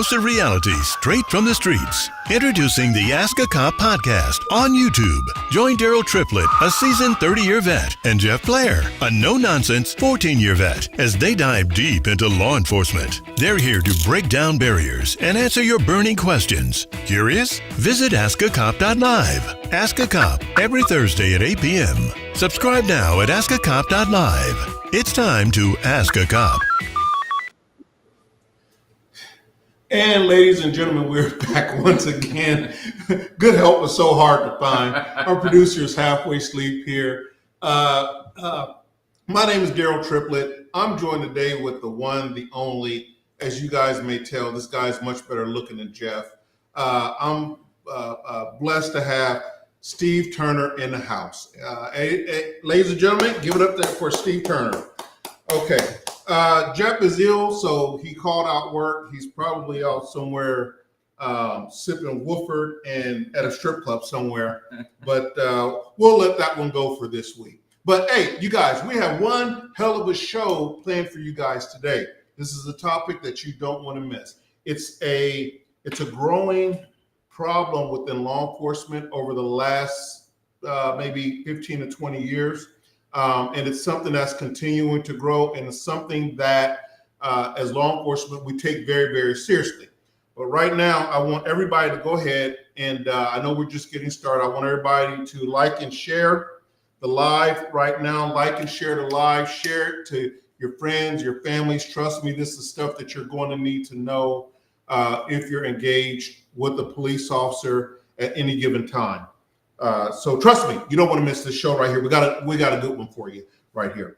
closer reality straight from the streets. Introducing the Ask a Cop podcast on YouTube. Join Daryl Triplett, a seasoned 30-year vet, and Jeff Blair, a no-nonsense 14-year vet, as they dive deep into law enforcement. They're here to break down barriers and answer your burning questions. Curious? Visit askacop.live. Ask a Cop every Thursday at 8 p.m. Subscribe now at askacop.live. It's time to Ask a Cop. And ladies and gentlemen, we're back once again. Good help is so hard to find. Our producer is halfway asleep here. My name is Daryl Triplett. I'm joined today with the one, the only. As you guys may tell, this guy's much better looking than Jeff. I'm blessed to have Steve Turner in the house. Ladies and gentlemen, give it up there for Steve Turner. Okay. Jeff is ill, so he called out work. He's probably out somewhere sipping Wooford and at a strip club somewhere. But we'll let that one go for this week. But hey, you guys, we have one hell of a show planned for you guys today. This is a topic that you don't want to miss. It's a growing problem within law enforcement over the last maybe 15 to 20 years. And it's something that's continuing to grow, and it's something that as law enforcement, we take very, very seriously. But right now, I want everybody to go ahead, and I know we're just getting started. I want everybody to like and share the live right now. Like and share the live. Share it to your friends, your families. Trust me, this is stuff that you're going to need to know if you're engaged with a police officer at any given time. So trust me, you don't want to miss this show right here. We got a good one for you right here.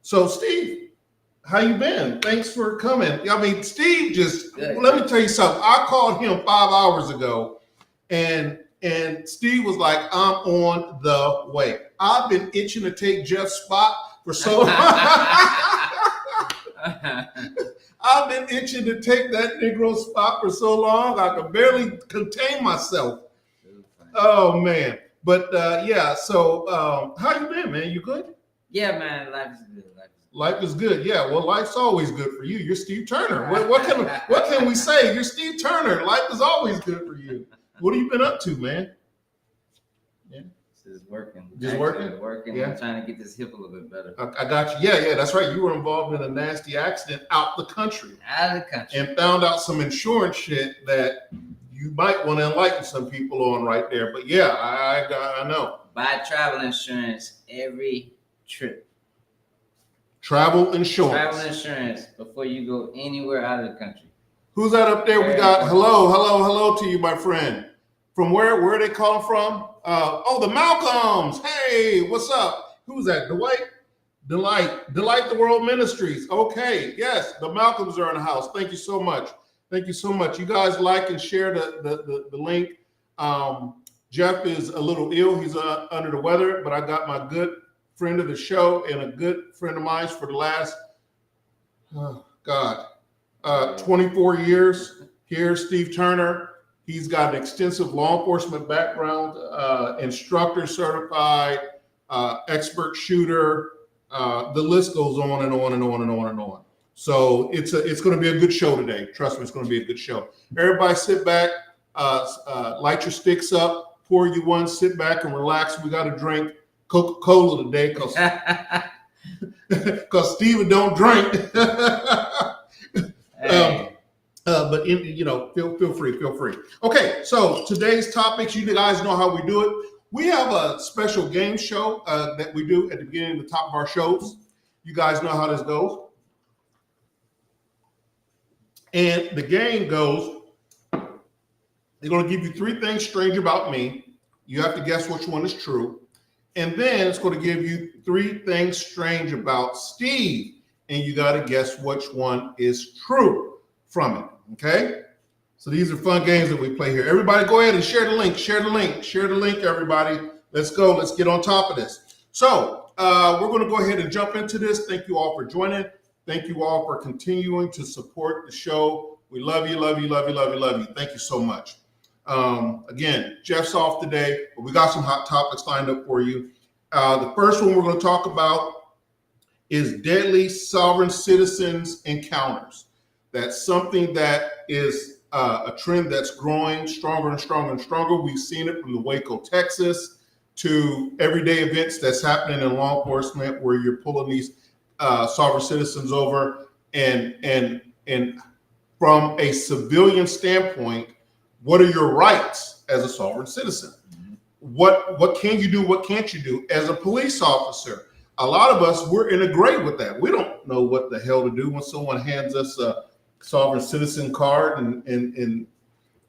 So Steve, how you been? Thanks for coming. I mean, Steve let me tell you something. I called him 5 hours ago and Steve was like, I'm on the way. I've been itching to take Jeff's spot for so long. I've been itching to take that Negro spot for so long. I could barely contain myself. Oh man, but yeah. So how you been, man? You good? Yeah, man. Life is good. Life is good. Yeah. Well, life's always good for you. You're Steve Turner. What can we say? You're Steve Turner. Life is always good for you. What have you been up to, man? Yeah. Just working. Working. Yeah. I'm trying to get this hip a little bit better. I got you. Yeah. That's right. You were involved in a nasty accident out the country. And found out some insurance shit that you might want to enlighten some people on right there. But yeah, I know. Buy travel insurance every trip. Travel insurance. Travel insurance before you go anywhere out of the country. Who's that up there? We got hello to you, my friend. From where are they calling from? The Malcolms. Hey, what's up? Who's that? Delight the World Ministries. Okay, yes, the Malcolms are in the house. Thank you so much. Thank you so much. You guys like and share the link. Jeff is a little ill. He's under the weather, but I got my good friend of the show and a good friend of mine for the last, 24 years here, Steve Turner. He's got an extensive law enforcement background, instructor certified, expert shooter. The list goes on and on and on and on and on. So it's going to be a good show today. Trust me, it's going to be a good show. Everybody sit back, light your sticks up, pour you one, sit back and relax. We got to drink Coca-Cola today because Steven don't drink. But feel free. Okay, so today's topics, you guys know how we do it. We have a special game show that we do at the beginning of the top of our shows. You guys know how this goes. And the game goes, they're going to give you 3 things strange about me. You have to guess which one is true. And then it's going to give you 3 things strange about Steve. And you got to guess which one is true from it. Okay? So these are fun games that we play here. Everybody go ahead and share the link. Share the link, everybody. Let's go. Let's get on top of this. So we're going to go ahead and jump into this. Thank you all for joining. Thank you all for continuing to support the show. We love you. Thank you so much. Again, Jeff's off today, but we got some hot topics lined up for you. The first one we're going to talk about is deadly sovereign citizens encounters. That's something that is a trend that's growing stronger and stronger and stronger. We've seen it from the Waco, Texas, to everyday events that's happening in law enforcement, where you're pulling these sovereign citizens over, and from a civilian standpoint, what are your rights as a sovereign citizen? What can you do? What can't you do? As a police officer, a lot of us, we're in a gray with that. We don't know what the hell to do when someone hands us a sovereign citizen card and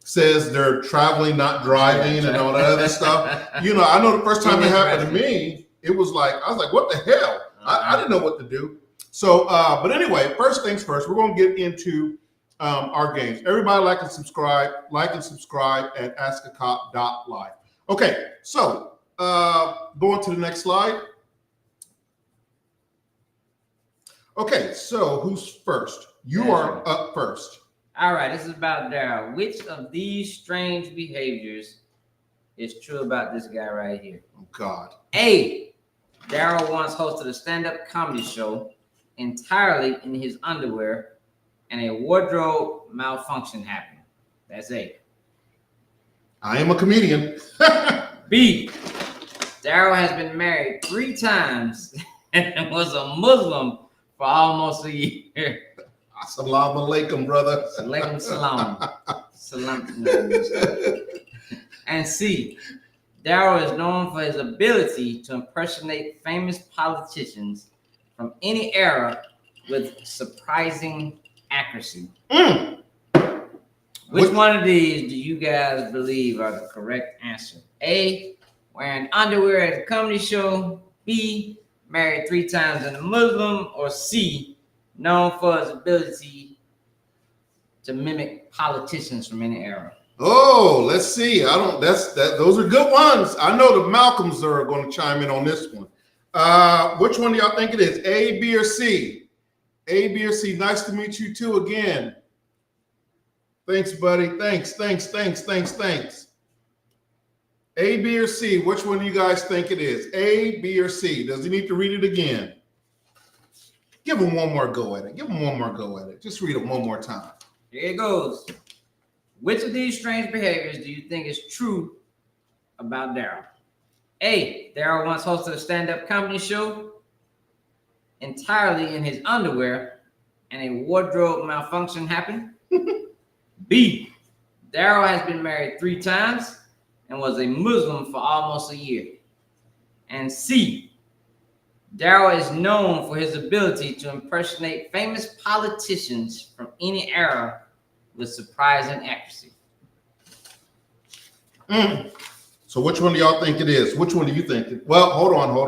says they're traveling, not driving, and all that other stuff. I know the first time it happened to me, I was like, what the hell? I didn't know what to do. So, but anyway, first things first, we're going to get into our games. Everybody like and subscribe at askacop.live. Okay, so going to the next slide. Okay, so who's first? You are up first. All right, this is about Daryl. Which of these strange behaviors is true about this guy right here? Oh, God. A, Daryl once hosted a stand-up comedy show entirely in his underwear and a wardrobe malfunction happened. That's A. I am a comedian. B, Daryl has been married 3 times and was a Muslim for almost a year. Assalamu alaikum, brother. Alaikum salam. Salam. And C, Daryl is known for his ability to impersonate famous politicians from any era with surprising accuracy. Which one of these do you guys believe are the correct answer? A, wearing underwear at a comedy show. B, married 3 times and a Muslim. Or C, known for his ability to mimic politicians from any era. Oh, let's see. Those are good ones. I know the Malcolms are going to chime in on this one. Which one do y'all think it is? A, B, or C? A, B, or C? Nice to meet you too again. Thanks, buddy. Thanks. A, B, or C? Which one do you guys think it is? A, B, or C? Does he need to read it again? Give him one more go at it. Just read it one more time. Here it goes. Which of these strange behaviors do you think is true about Daryl? A, Daryl once hosted a stand-up comedy show entirely in his underwear and a wardrobe malfunction happened. B, Daryl has been married 3 times and was a Muslim for almost a year. And C, Daryl is known for his ability to impersonate famous politicians from any era with surprising accuracy. So which one do y'all think it is? Which one do you think? Well, hold on. I'm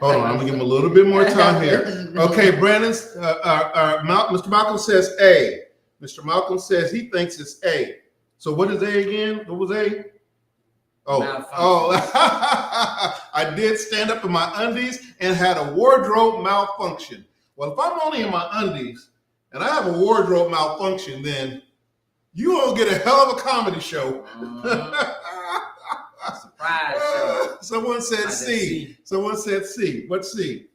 gonna give him a little bit more time here. Okay, Brandon's Mr. Malcolm says A. Mr. Malcolm says he thinks it's A. So what is A again? What was A? Oh, I did stand up in my undies and had a wardrobe malfunction. Well, if I'm only in my undies and I have a wardrobe malfunction, then you will get a hell of a comedy show. Surprise show. Someone said C. Someone said C. What's C?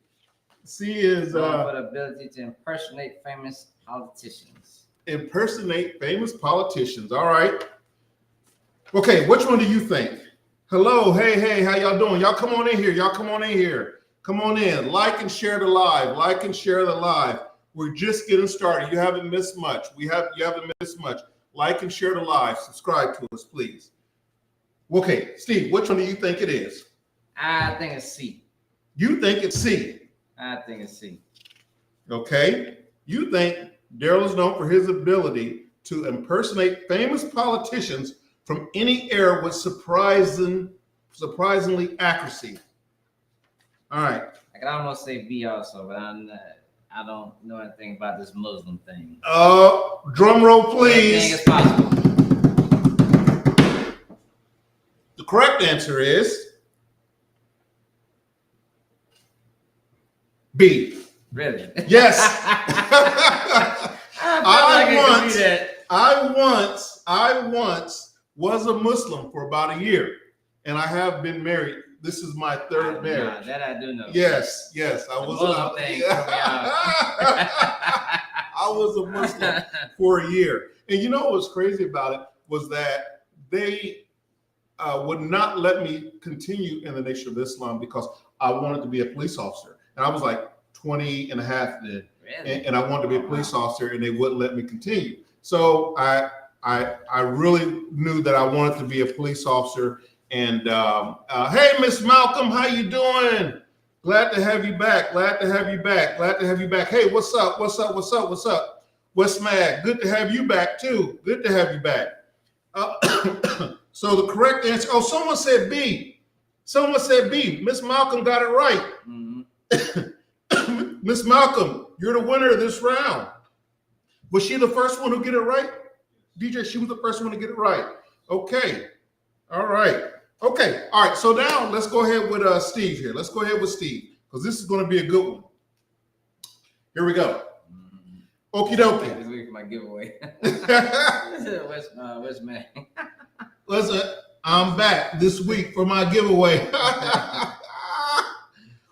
C is for the ability to impersonate famous politicians. Impersonate famous politicians. All right. Okay, which one do you think? Hello, hey, how y'all doing? Y'all come on in here. Come on in. Like and share the live. We're just getting started. You haven't missed much. You haven't missed much. Like and share the live. Subscribe to us, please. Okay, Steve, which one do you think it is? I think it's C. You think it's C? I think it's C. Okay. You think Daryl is known for his ability to impersonate famous politicians from any era with surprisingly accuracy. All right. I can almost say B also, but I don't know anything about this Muslim thing. Drum roll, please. Anything is possible. The correct answer is B. Really? Yes. I once was a Muslim for about a year, and I have been married. This is my 3rd marriage. That I do know. Yes, I was. Muslim thing. I I was a Muslim for a year. And you know what was crazy about it was that they would not let me continue in the Nation of Islam because I wanted to be a police officer. And I was like 20 and a half then. Really? And I wanted to be a police officer, and they wouldn't let me continue. So I really knew that I wanted to be a police officer. And hey, Miss Malcolm, how you doing? Glad to have you back. Glad to have you back. Glad to have you back. Hey, what's up? What's up? What's up? What's up? What's mad? Good to have you back too. Good to have you back. So the correct answer. Oh, someone said B. Someone said B. Miss Malcolm got it right. Mm-hmm. Miss Malcolm, you're the winner of this round. Was she the first one to get it right? DJ, she was the first one to get it right. Okay. All right. Okay. All right. So now let's go ahead with Steve here. Let's go ahead with Steve because this is going to be a good one. Here we go. Okie dokie. This week for my giveaway. What's man? Listen, I'm back this week for my giveaway.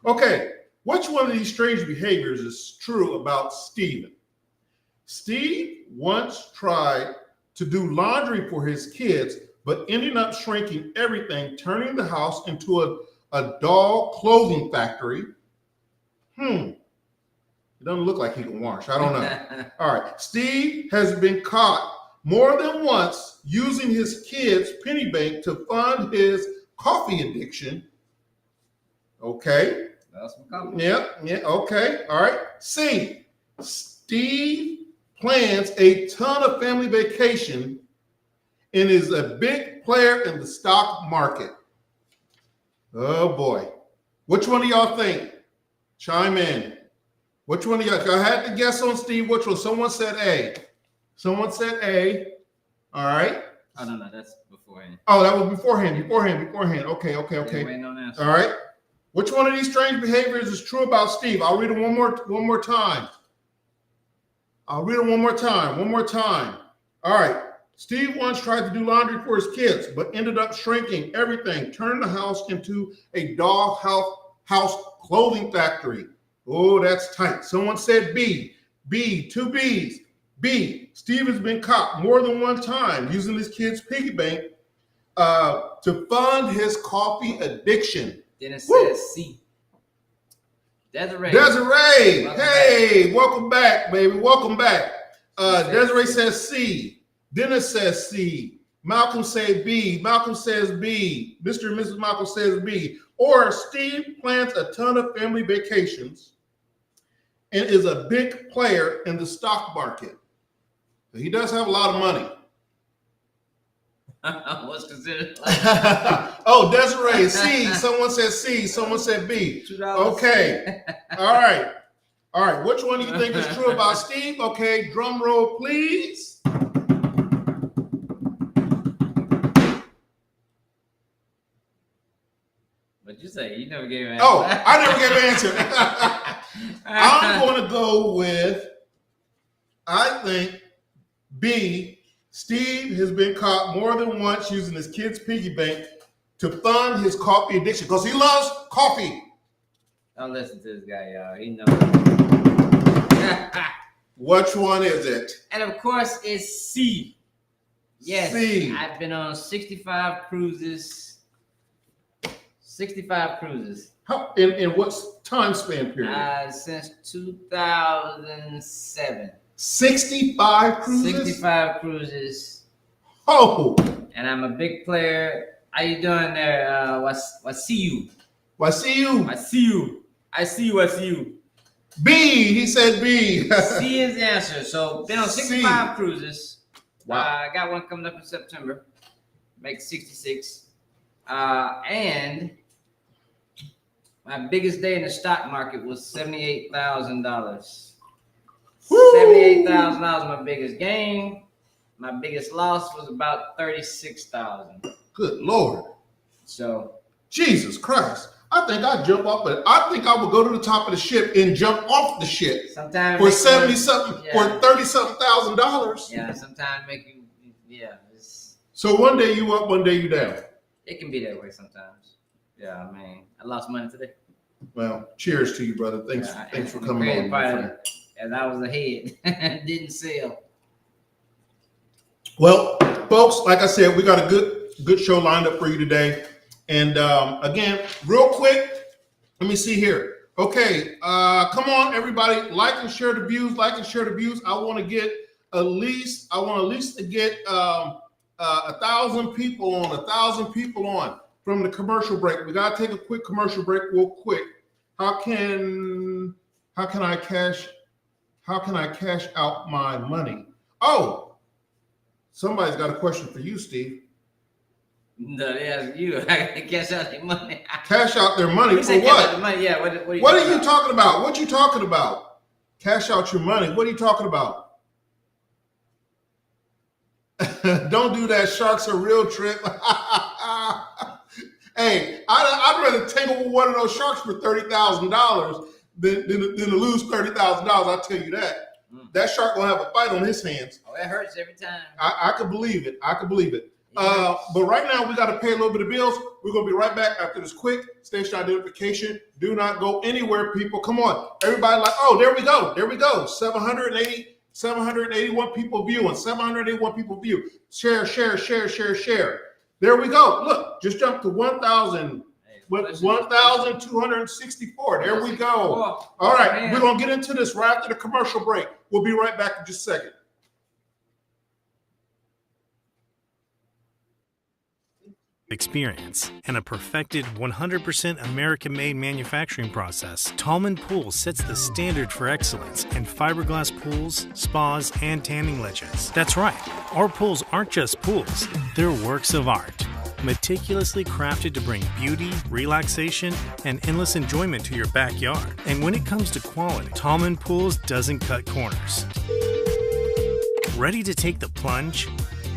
Okay. Which one of these strange behaviors is true about Steven? Steve once tried to do laundry for his kids, but ended up shrinking everything, turning the house into a doll clothing factory. It doesn't look like he can wash. I don't know. All right. Steve has been caught more than once using his kids' penny bank to fund his coffee addiction. Okay. That's some comment. Yeah. Okay. All right. C. Steve plans a ton of family vacation and is a big player in the stock market. Oh boy. Which one do y'all think? Chime in. Which one of y'all? I had to guess on Steve. Which one? Someone said A. Someone said A. All right. Oh, no, that's beforehand. Oh, that was beforehand. Okay. Waiting on answer. All right. Which one of these strange behaviors is true about Steve? I'll read it one more time. One more time. All right. Steve once tried to do laundry for his kids, but ended up shrinking everything, turning the house into a doll house clothing factory. Oh, that's tight. Someone said B. B, two B's. B, Steve has been caught more than one time using his kids' piggy bank to fund his coffee addiction. Then it says C. Desiree. Welcome back, baby. Welcome back. Desiree says C. Dennis says C. Malcolm says B. Malcolm says B. Mr. and Mrs. Malcolm says B. Or Steve plans a ton of family vacations and is a big player in the stock market. He does have a lot of money. What's considered? Oh, Desiree, C. Someone said C. Someone said B. Okay. All right. Which one do you think is true about Steve? Okay. Drum roll, please. What'd you say? You never gave an answer. Oh, I never gave an answer. I'm going to go with, I think, B. Steve has been caught more than once using his kid's piggy bank to fund his coffee addiction because he loves coffee. Don't listen to this guy, y'all. He knows. Which one is it? And of course, it's C. Yes. C. I've been on 65 cruises. 65 cruises. How, in what time span period? Since 2007. 65 cruises? 65 cruises. Oh. And I'm a big player. How you doing there? What's see you? Why see you? I see you. I see you. I see you. B. He said B. C is the answer. So been on 65 C. cruises. Wow. I got one coming up in September. Make 66. And my biggest day in the stock market was $78,000. $78,000 my biggest gain. My biggest loss was about $36,000. Good Lord. So Jesus Christ. I think I'd jump off, but I think I would go to the top of the ship and jump off the ship sometimes for 70-something, for $30-something thousand. Yeah, sometimes make you, So one day you up, one day you down. It can be that way sometimes. Yeah, I mean, I lost money today. Well, cheers to you, brother. Thanks for coming on, my friend. as I was ahead. Didn't sell. Well, folks, like I said, we got a good show lined up for you today. And again, real quick, let me see here. Okay, come on, everybody, like and share the views. Like and share the views. I want to get at least to get 1,000 people on. 1,000 people on from the commercial break. We gotta take a quick commercial break, real quick. How can I cash out my money? Oh, somebody's got a question for you, Steve. No, they ask you. Cash out their money. Cash out their money for what? Cash out the money. Yeah. What are you talking about? What you talking about? Cash out your money. What are you talking about? Don't do that. Sharks are real, Trip. Hey, I'd rather tangle with one of those sharks for $30,000 than to lose $30,000. I'll tell you that. That shark gonna have a fight on his hands. Oh, it hurts every time. I could believe it. But right now we got to pay a little bit of bills. We're gonna be right back after this quick station identification. Do not go anywhere, people. Come on, everybody! Like, oh, there we go. 781 people viewing. 781 people view. Share. There we go. Look, just jumped to 1,264. There we go. All right, we're gonna get into this right after the commercial break. We'll be right back in just a second. Experience and a perfected 100% American-made manufacturing process, Tallman Pools sets the standard for excellence in fiberglass pools, spas, and tanning ledges. That's right, our pools aren't just pools, they're works of art, meticulously crafted to bring beauty, relaxation, and endless enjoyment to your backyard. And when it comes to quality, Tallman Pools doesn't cut corners. Ready to take the plunge?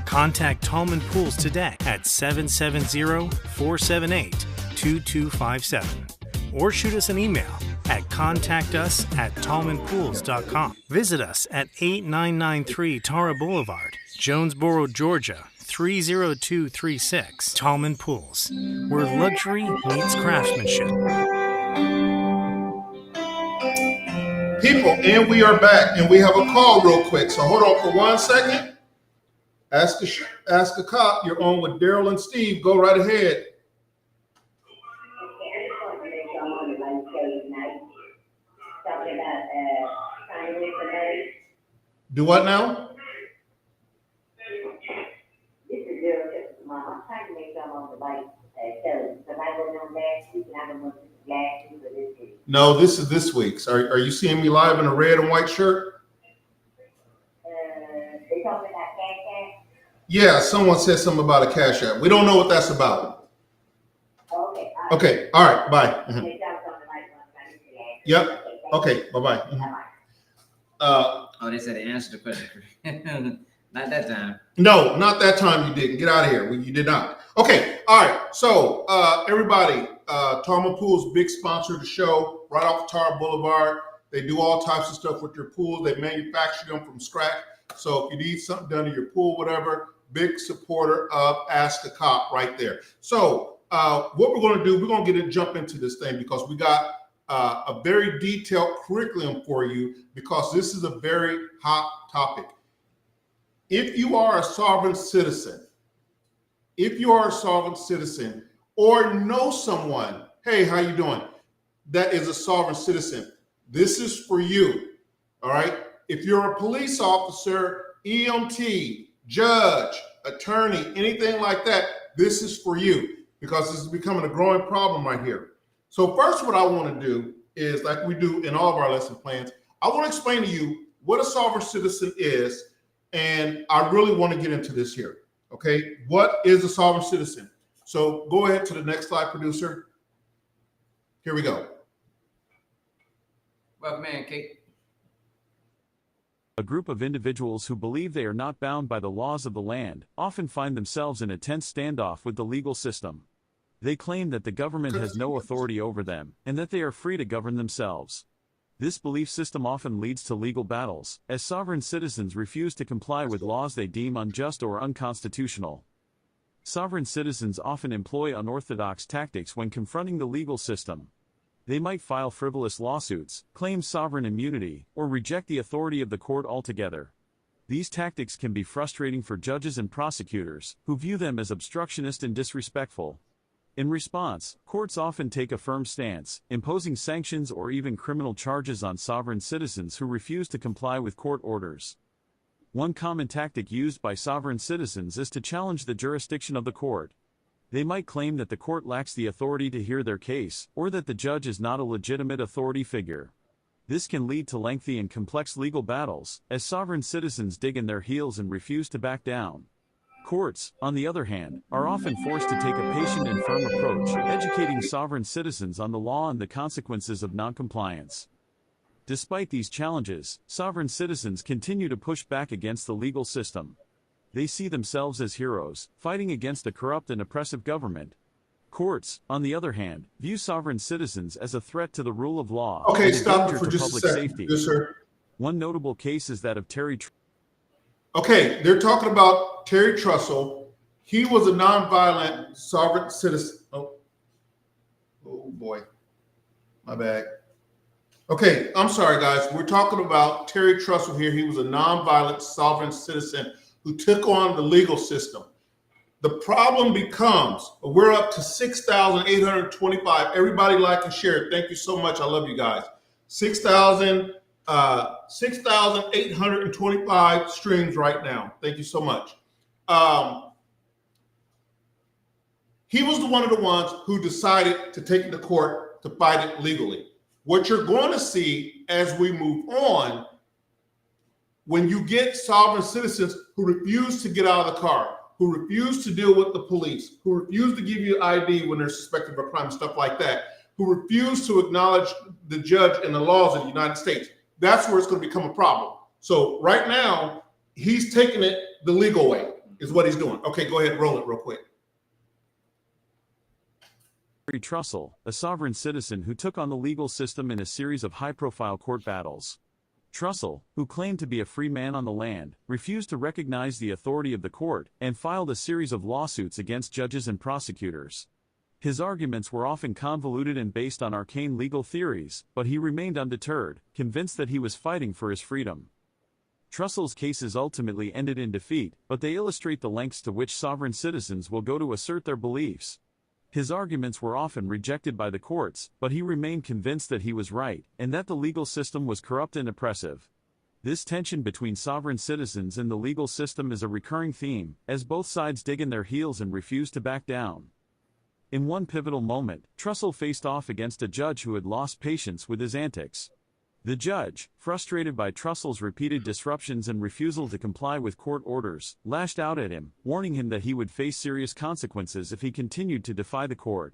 Contact Tallman Pools today at 770-478-2257 or shoot us an email at contactus@tallmanpools.com. Visit us at 8993 Tara Boulevard, Jonesboro, Georgia 30236. Tallman Pools, where luxury meets craftsmanship. People, and we are back, and we have a call real quick. So hold on for 1 second. Ask a cop. You're on with Daryl and Steve. Go right ahead. Do what now? This is Daryl. Mom, I'm trying to make some on the bike show. Because I was on last week and I don't know if this is last week or this week. No, this is this week's. Are you seeing me live in a red and white shirt? They talking about Cash App? Yeah, someone said something about a Cash App. We don't know what that's about. Okay. Okay. All right. Bye. Mhm. They talked on the mic once. I need to ask. Yep. Okay. Bye-bye. Mhm. Bye-bye. Oh, they said they answered the question. Not that time. No, not that time. You didn't. Get out of here. You did not. Okay. All right. So, everybody, Tallman Pools, big sponsor of the show, right off Tara Boulevard. They do all types of stuff with your pools. They manufacture them from scratch. So if you need something done to your pool, whatever, big supporter of Ask a Cop right there. So what we're going to do, we're going to jump into this thing because we got a very detailed curriculum for you because this is a very hot topic. If you are a sovereign citizen, or know someone, hey, how you doing, that is a sovereign citizen, this is for you, all right? If you're a police officer, EMT, judge, attorney, anything like that, this is for you because this is becoming a growing problem right here. So first, what I want to do is, like we do in all of our lesson plans, I want to explain to you what a sovereign citizen is, and I really want to get into this here, okay? What is a sovereign citizen? So go ahead to the next slide, producer. Here we go. Well, man, Kate. A group of individuals who believe they are not bound by the laws of the land often find themselves in a tense standoff with the legal system. They claim that the government has no authority over them and that they are free to govern themselves. This belief system often leads to legal battles, as sovereign citizens refuse to comply with laws they deem unjust or unconstitutional. Sovereign citizens often employ unorthodox tactics when confronting the legal system. They might file frivolous lawsuits, claim sovereign immunity, or reject the authority of the court altogether. These tactics can be frustrating for judges and prosecutors, who view them as obstructionist and disrespectful. In response, courts often take a firm stance, imposing sanctions or even criminal charges on sovereign citizens who refuse to comply with court orders. One common tactic used by sovereign citizens is to challenge the jurisdiction of the court. They might claim that the court lacks the authority to hear their case, or that the judge is not a legitimate authority figure. This can lead to lengthy and complex legal battles, as sovereign citizens dig in their heels and refuse to back down. Courts, on the other hand, are often forced to take a patient and firm approach, educating sovereign citizens on the law and the consequences of noncompliance. Despite these challenges, sovereign citizens continue to push back against the legal system. They see themselves as heroes, fighting against a corrupt and oppressive government. Courts, on the other hand, view sovereign citizens as a threat to the rule of law Okay, and a stop danger it for to just a public second. safety. Yes, sir. One notable case is that of Terry Okay, they're talking about Terry Trussell. He was a nonviolent sovereign citizen. Oh boy, my bad. Okay, I'm sorry, guys. We're talking about Terry Trussell here. He was a nonviolent sovereign citizen who took on the legal system. The problem becomes, we're up to 6,825. Everybody like and share. Thank you so much. I love you guys. 6,825 streams right now. Thank you so much. He was one of the ones who decided to take it to court to fight it legally. What you're going to see as we move on, when you get sovereign citizens who refuse to get out of the car, who refuse to deal with the police, who refuse to give you ID when they're suspected of a crime, stuff like that, who refuse to acknowledge the judge and the laws of the United States, that's where it's going to become a problem. So right now, he's taking it the legal way, is what he's doing. Okay, go ahead, roll it real quick. Terry Trussell, a sovereign citizen who took on the legal system in a series of high-profile court battles. Trussell, who claimed to be a free man on the land, refused to recognize the authority of the court and filed a series of lawsuits against judges and prosecutors. His arguments were often convoluted and based on arcane legal theories, but he remained undeterred, convinced that he was fighting for his freedom. Trussell's cases ultimately ended in defeat, but they illustrate the lengths to which sovereign citizens will go to assert their beliefs. His arguments were often rejected by the courts, but he remained convinced that he was right, and that the legal system was corrupt and oppressive. This tension between sovereign citizens and the legal system is a recurring theme, as both sides dig in their heels and refuse to back down. In one pivotal moment, Trussell faced off against a judge who had lost patience with his antics. The judge, frustrated by Trussell's repeated disruptions and refusal to comply with court orders, lashed out at him, warning him that he would face serious consequences if he continued to defy the court.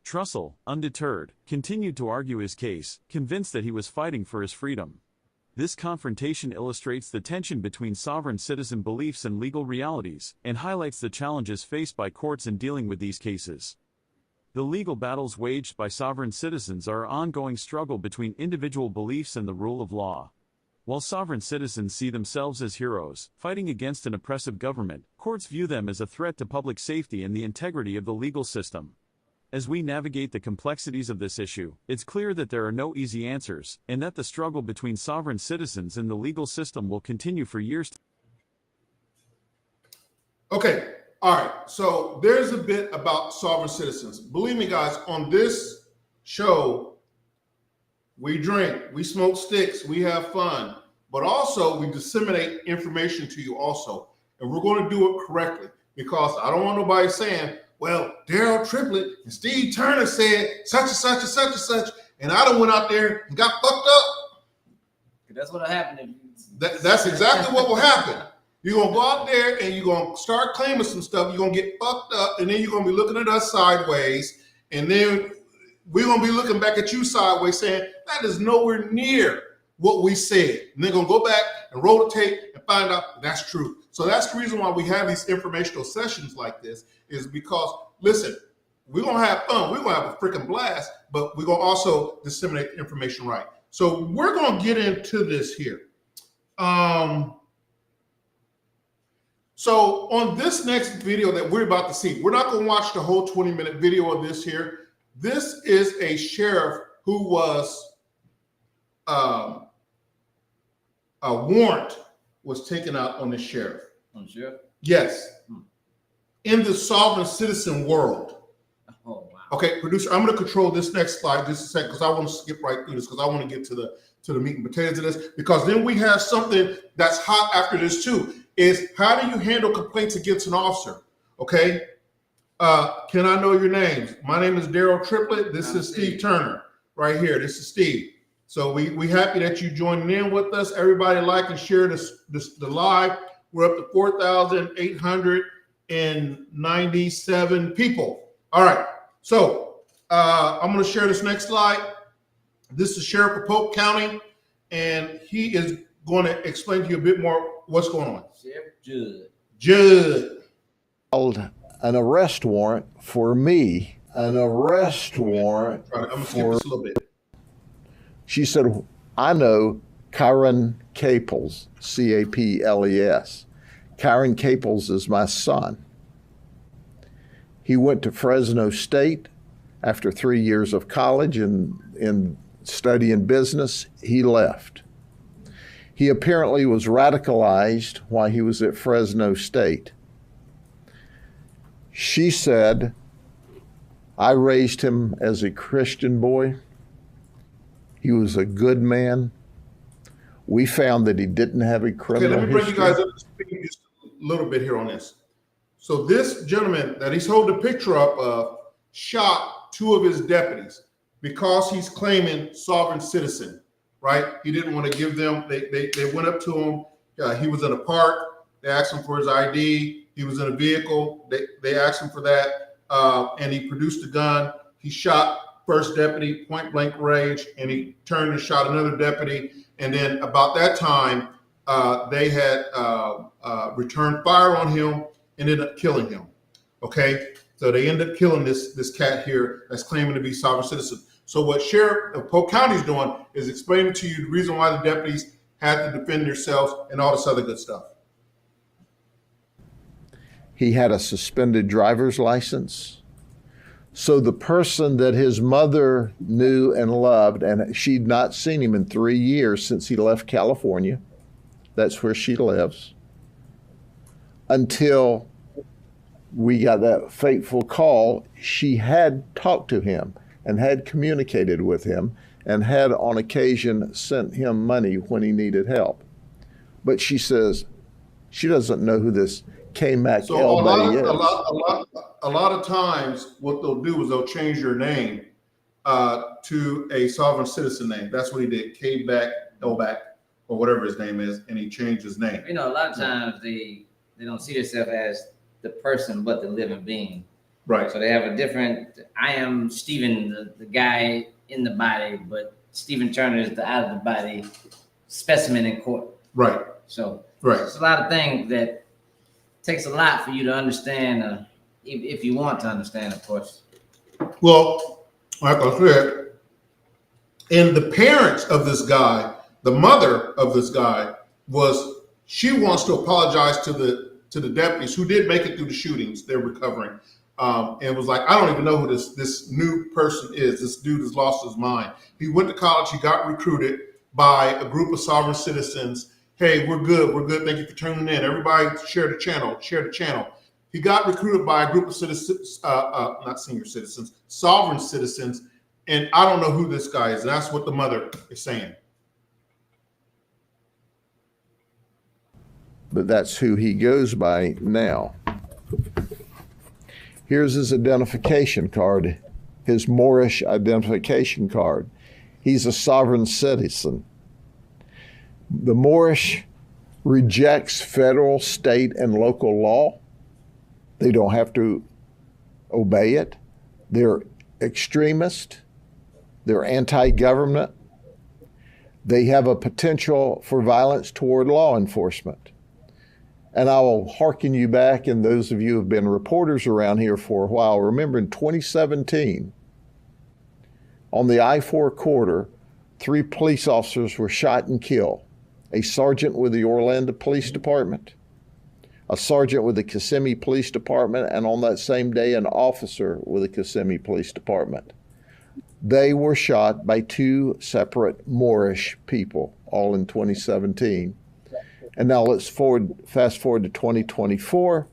Trussell, undeterred, continued to argue his case, convinced that he was fighting for his freedom. This confrontation illustrates the tension between sovereign citizen beliefs and legal realities, and highlights the challenges faced by courts in dealing with these cases. The legal battles waged by sovereign citizens are an ongoing struggle between individual beliefs and the rule of law. While sovereign citizens see themselves as heroes, fighting against an oppressive government, courts view them as a threat to public safety and the integrity of the legal system. As we navigate the complexities of this issue, it's clear that there are no easy answers, and that the struggle between sovereign citizens and the legal system will continue for years. Okay. All right, so there's a bit about sovereign citizens. Believe me, guys, on this show, we drink, we smoke sticks, we have fun, but also we disseminate information to you also. And we're going to do it correctly, because I don't want nobody saying, well, Daryl Triplett and Steve Turner said such and such and such and such, and I done went out there and got fucked up. That's what happened. That's exactly what will happen. You're going to go out there and you're going to start claiming some stuff. You're going to get fucked up, and then you're going to be looking at us sideways. And then we're going to be looking back at you sideways saying, that is nowhere near what we said. And they're going to go back and roll the tape and find out that's true. So that's the reason why we have these informational sessions like this, is because, listen, we're going to have fun. We're going to have a freaking blast, but we're going to also disseminate the information right. So we're going to get into this here. So on this next video that we're about to see, we're not going to watch the whole 20-minute video of this here. This is a sheriff who was a warrant was taken out on the sheriff. On sheriff? Yes. In the sovereign citizen world. Oh wow. Okay, producer, I'm going to control this next slide just a second because I want to skip right through this because I want to get to the meat and potatoes of this, because then we have something that's hot after this too, is how do you handle complaints against an officer? Okay. Can I know your names? My name is Daryl Triplett. This is Steve Turner right here. This is Steve. So we happy that you joining in with us. Everybody like and share the live. We're up to 4,897 people. All right. So I'm going to share this next slide. This is Sheriff of Polk County, and he is going to explain to you a bit more what's going on. Sheriff Judd. Judd. An arrest warrant for me. An arrest warrant. All right, I'm going to skip this a little bit. She said, I know Kyron Caples, C-A-P-L-E-S. Kyron Caples is my son. He went to Fresno State after 3 years of college and in studying business. He left. He apparently was radicalized while he was at Fresno State. She said, I raised him as a Christian boy. He was a good man. We found that he didn't have a criminal history. Okay, let me bring you guys up to speed just a little bit here on this. So this gentleman that he's holding a picture up of shot 2 of his deputies because he's claiming sovereign citizen, right? He didn't want to give them, they went up to him. He was in a park. They asked him for his ID. He was in a vehicle. They asked him for that, and he produced a gun. He shot first deputy, point blank range, and he turned and shot another deputy. And then about that time, they had returned fire on him and ended up killing him. Okay, so they ended up killing this cat here that's claiming to be sovereign citizen. So what Sheriff of Polk County is doing is explaining to you the reason why the deputies had to defend themselves and all this other good stuff. He had a suspended driver's license. So the person that his mother knew and loved, and she'd not seen him in 3 years since he left California, that's where she lives, until we got that fateful call, she had talked to him and had communicated with him and had on occasion sent him money when he needed help. But she says she doesn't know who this K-Mac So L-Bay is. a lot of times what they'll do is they'll change your name to a sovereign citizen name. That's what he did, K-Back, L-Back, or whatever his name is, and he changed his name. You know, a lot of times they don't see themselves as the person, but the living being. Right. So they have a different, I am Stephen, the guy in the body, but Stephen Turner is the out of the body specimen in court. Right. So Right. it's a lot of things that takes a lot for you to understand, if you want to understand, of course. Well, like I said, and the parents of this guy, the mother of this guy, she wants to apologize to the deputies who did make it through the shootings. They're recovering, and was like, I don't even know who this new person is. This dude has lost his mind. He went to college. He got recruited by a group of sovereign citizens. Hey, we're good. We're good. Thank you for tuning in. Everybody share the channel. Share the channel. He got recruited by a group of citizens, not senior citizens, sovereign citizens. And I don't know who this guy is. That's what the mother is saying. But that's who he goes by now. Here's his identification card, his Moorish identification card. He's a sovereign citizen. The Moorish rejects federal, state, and local law. They don't have to obey it. They're extremist. They're anti-government. They have a potential for violence toward law enforcement. And I will hearken you back, and those of you who have been reporters around here for a while, remember in 2017, on the I-4 corridor, 3 police officers were shot and killed. A sergeant with the Orlando Police Department, a sergeant with the Kissimmee Police Department, and on that same day, an officer with the Kissimmee Police Department. They were shot by two separate Moorish people, all in 2017. And now let's fast forward to 2024,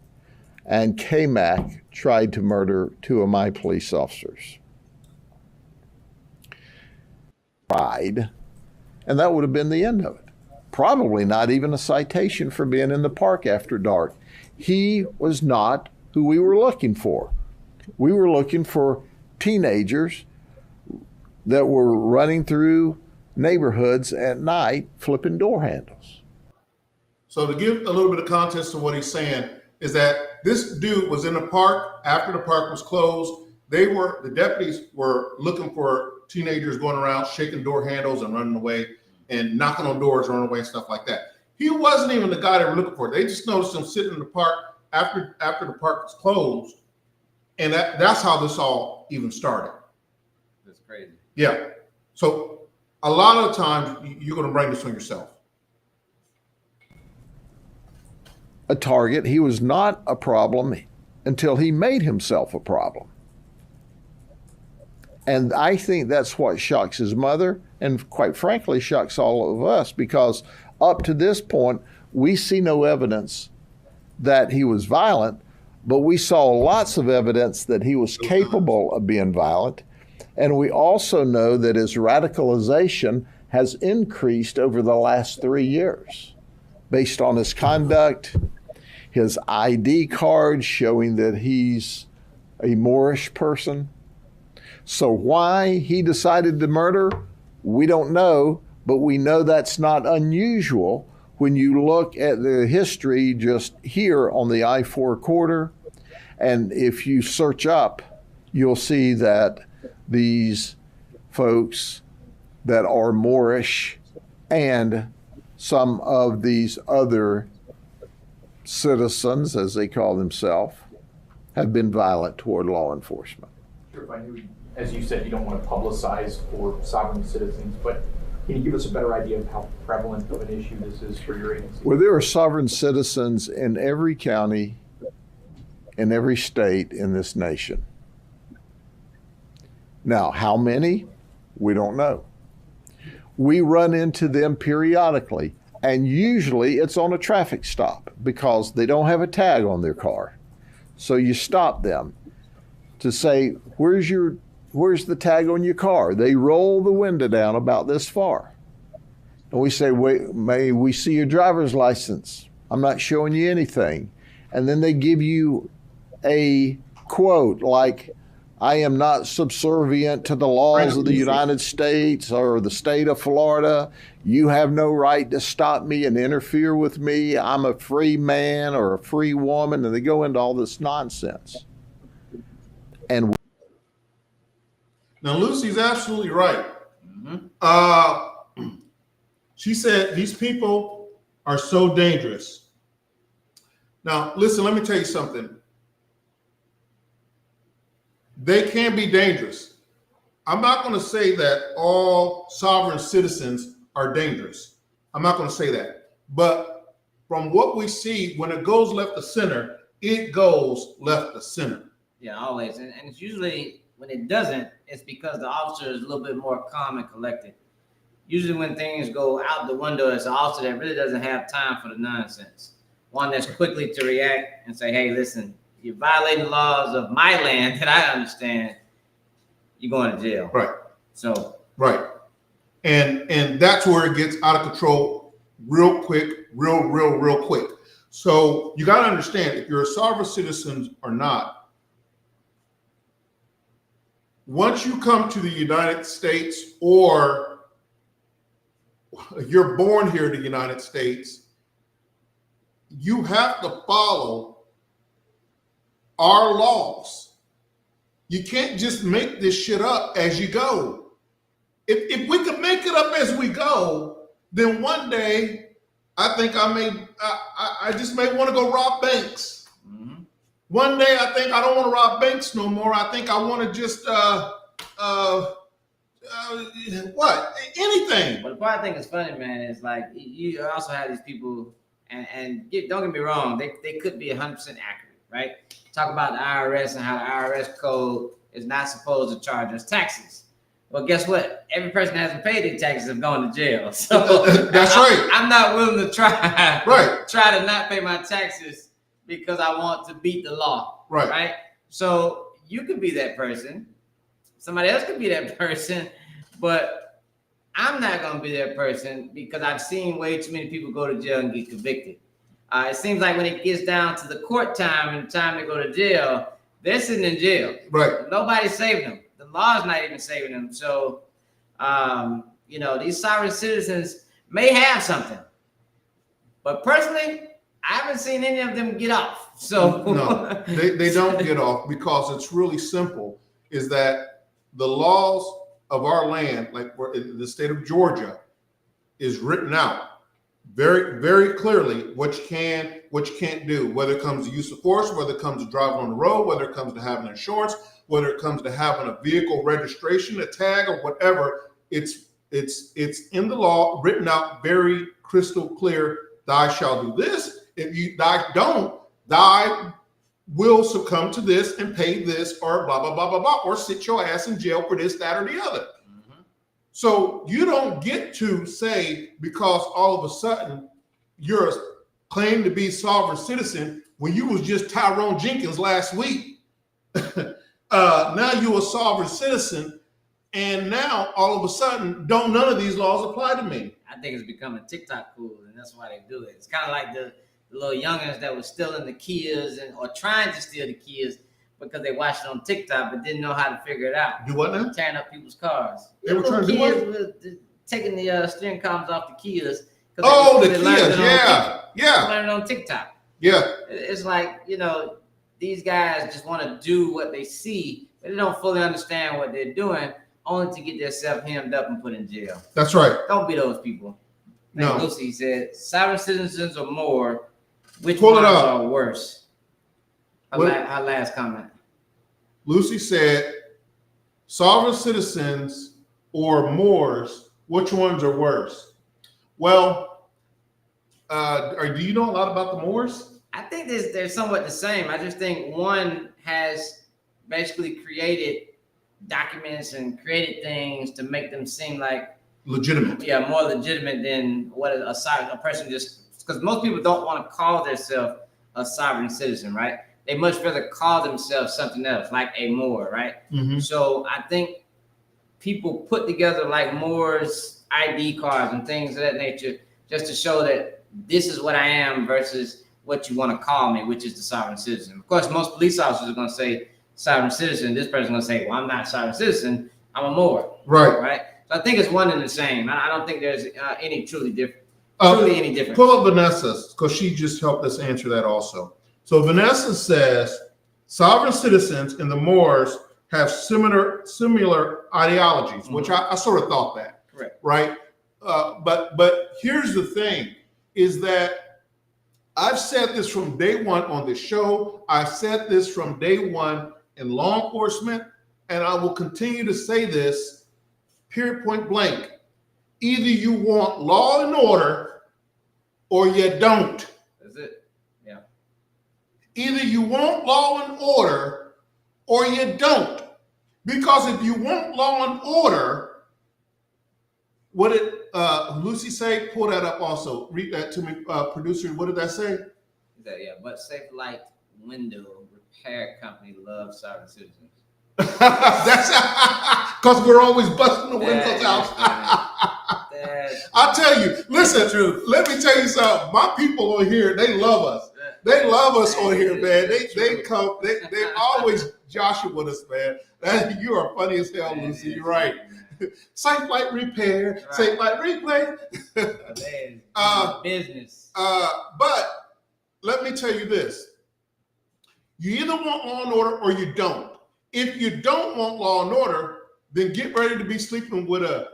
and KMAC tried to murder two of my police officers. Tried, and that would have been the end of it. Probably not even a citation for being in the park after dark. He was not who we were looking for. We were looking for teenagers that were running through neighborhoods at night flipping door handles. So to give a little bit of context to what he's saying is that this dude was in the park after the park was closed. The deputies were looking for teenagers going around shaking door handles and running away and knocking on doors, running away and stuff like that. He wasn't even the guy they were looking for. They just noticed him sitting in the park after the park was closed. And that's how this all even started. That's crazy. Yeah. So a lot of times you're going to bring this on yourself. A target. He was not a problem until he made himself a problem. And I think that's what shocks his mother and quite frankly shocks all of us, because up to this point, we see no evidence that he was violent, but we saw lots of evidence that he was capable of being violent. And we also know that his radicalization has increased over the last 3 years based on his conduct, his ID card showing that he's a Moorish person. So why he decided to murder, we don't know, but we know that's not unusual when you look at the history just here on the I-4 corridor. And if you search up, you'll see that these folks that are Moorish and some of these other citizens, as they call themselves, have been violent toward law enforcement. Sure, if I knew, as you said, you don't want to publicize for sovereign citizens, but can you give us a better idea of how prevalent of an issue this is for your agency? Well, there are sovereign citizens in every county, in every state in this nation. Now, how many? We don't know. We run into them periodically, and usually it's on a traffic stop because they don't have a tag on their car. So you stop them to say, where's the tag on your car? They roll the window down about this far. And we say, wait, may we see your driver's license? I'm not showing you anything. And then they give you a quote like, I am not subservient to the laws of the United States or the state of Florida. You have no right to stop me and interfere with me. I'm a free man or a free woman. And they go into all this nonsense. And now, Lucy's absolutely right. Mm-hmm. She said these people are so dangerous. Now, listen, let me tell you something. They can be dangerous. I'm not going to say that all sovereign citizens are dangerous. I'm not going to say that. But from what we see, when it goes left to center, it goes left to center. Yeah, always. And it's usually when it doesn't, it's because the officer is a little bit more calm and collected. Usually when things go out the window, it's an officer that really doesn't have time for the nonsense. One that's quickly to react and say, hey, listen, you're violating laws of my land that I understand, you're going to jail. Right. So. Right. And that's where it gets out of control real quick, real quick. So you got to understand, if you're a sovereign citizen or not, once you come to the United States or you're born here in the United States, you have to follow our laws. You can't just make this shit up as you go. If we could make it up as we go, then one day I think I just may want to go rob banks. Mm-hmm. One day I think I don't want to rob banks no more. I think I want to just anything. But the part I think is funny, man, is like you also have these people, and don't get me wrong, they could be 100% accurate, right? Talk about the IRS and how the IRS code is not supposed to charge us taxes. But guess what? Every person that hasn't paid their taxes have gone to jail. So That's right. I'm not willing to try to not pay my taxes because I want to beat the law. Right. So you could be that person. Somebody else could be that person, but I'm not going to be that person because I've seen way too many people go to jail and get convicted. It seems like when it gets down to the court time and time to go to jail, they're sitting in jail. Right. Nobody's saving them. The law is not even saving them. So, these sovereign citizens may have something, but personally, I haven't seen any of them get off. So no, they don't get off because it's really simple. Is that the laws of our land, like in the state of Georgia, is written out very, very clearly what you can, what you can't do, whether it comes to use of force, whether it comes to driving on the road, whether it comes to having insurance, whether it comes to having a vehicle registration, a tag, or whatever. It's in the law, written out very crystal clear. Thou shalt do this. If you don't, thou will succumb to this and pay this, or blah, blah, blah, blah, blah, or sit your ass in jail for this, that, or the other. So you don't get to say, because all of a sudden you're claimed to be sovereign citizen when you was just Tyrone Jenkins last week. Now you're a sovereign citizen, and now all of a sudden none of these laws apply to me. I think it's becoming TikTok cool, and that's why they do it. It's kind of like the little youngins that were stealing the Kias or trying to steal the Kias because they watched it on TikTok but didn't know how to figure it out. Do what now? Tearing up people's cars. They were trying to do what? Taking the steering columns off the Kias. Oh, the Kias, yeah. Learning on TikTok. Yeah. It's like, these guys just want to do what they see, but they don't fully understand what they're doing, only to get themselves hemmed up and put in jail. That's right. Don't be those people. No. Lucy said, sovereign citizens or more, which ones are worse? Her last comment. Lucy said, sovereign citizens or Moors, which ones are worse? Well, do you know a lot about the Moors? I think they're somewhat the same. I just think one has basically created documents and created things to make them seem like legitimate. Yeah, more legitimate than what a person just, because most people don't want to call themselves a sovereign citizen, right? They much rather call themselves something else, like a Moor, right? Mm-hmm. So I think people put together like Moors ID cards and things of that nature just to show that this is what I am versus what you want to call me, which is the sovereign citizen. Of course, most police officers are going to say sovereign citizen. This person's going to say, well, I'm not a sovereign citizen, I'm a Moor. Right. So I think it's one and the same. I don't think there's any truly different. Any difference. Pull up Vanessa's, because she just helped us answer that also. So Vanessa says sovereign citizens and the Moors have similar ideologies, which I sort of thought that. Correct. Right. But here's the thing, is that I've said this from day one on the show. I've said this from day one in law enforcement, and I will continue to say this, period, point blank. Either you want law and order or you don't. That's it. Yeah. Either you want law and order or you don't. Because if you want law and order, what did Lucy say? Pull that up also. Read that to me, producer. What did that say? But Safe Light Window Repair Company loves sovereign citizens. That's because we're always busting the windows out. I'll tell you, listen, let me tell you something. My people on here, they love us. They love us on here, man. They come, they always Joshua with us, man. You are funny as hell, Lucy. You're right. Safe Light Repair, right. Safe Light Replay. Business. But let me tell you this. You either want law and order or you don't. If you don't want law and order, then get ready to be sleeping with a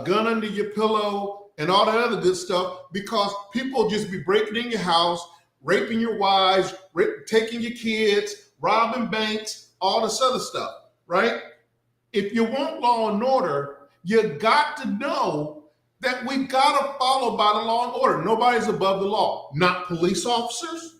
gun under your pillow and all that other good stuff, because people just be breaking in your house, raping your wives, taking your kids, robbing banks, all this other stuff, right? If you want law and order, you got to know that we got to follow by the law and order. Nobody's above the law. Not police officers,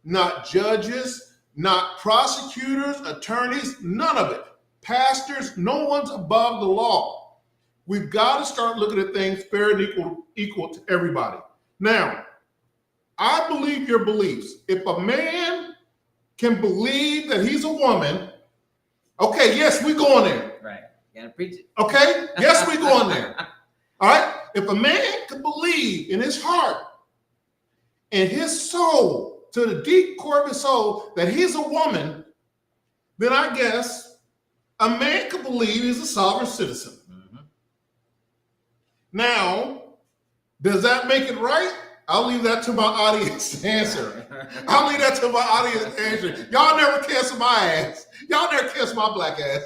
not judges, not prosecutors, attorneys, none of it. pastors, no one's above the law. We've got to start looking at things fair and equal to everybody. Now, I believe your beliefs. If a man can believe that he's a woman, okay, yes, we going there. Right. Gotta preach it. Okay, yes, we going there. All right. If a man can believe in his heart and his soul, to the deep core of his soul, that he's a woman, then I guess a man can believe he's a sovereign citizen. Mm-hmm. Now, does that make it right? I'll leave that to my audience to answer. I'll leave that to my audience to answer. Y'all never kiss my ass. Y'all never kiss my black ass.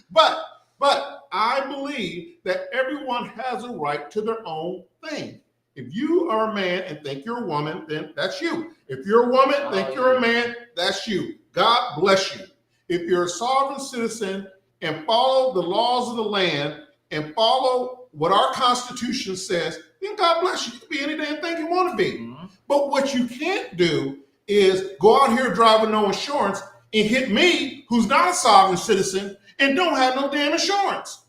But I believe that everyone has a right to their own thing. If you are a man and think you're a woman, then that's you. If you're a woman, think you're a man, that's you. God bless you. If you're a sovereign citizen and follow the laws of the land and follow what our Constitution says, then God bless you. You can be any damn thing you want to be. Mm-hmm. But what you can't do is go out here driving no insurance and hit me, who's not a sovereign citizen, and don't have no damn insurance.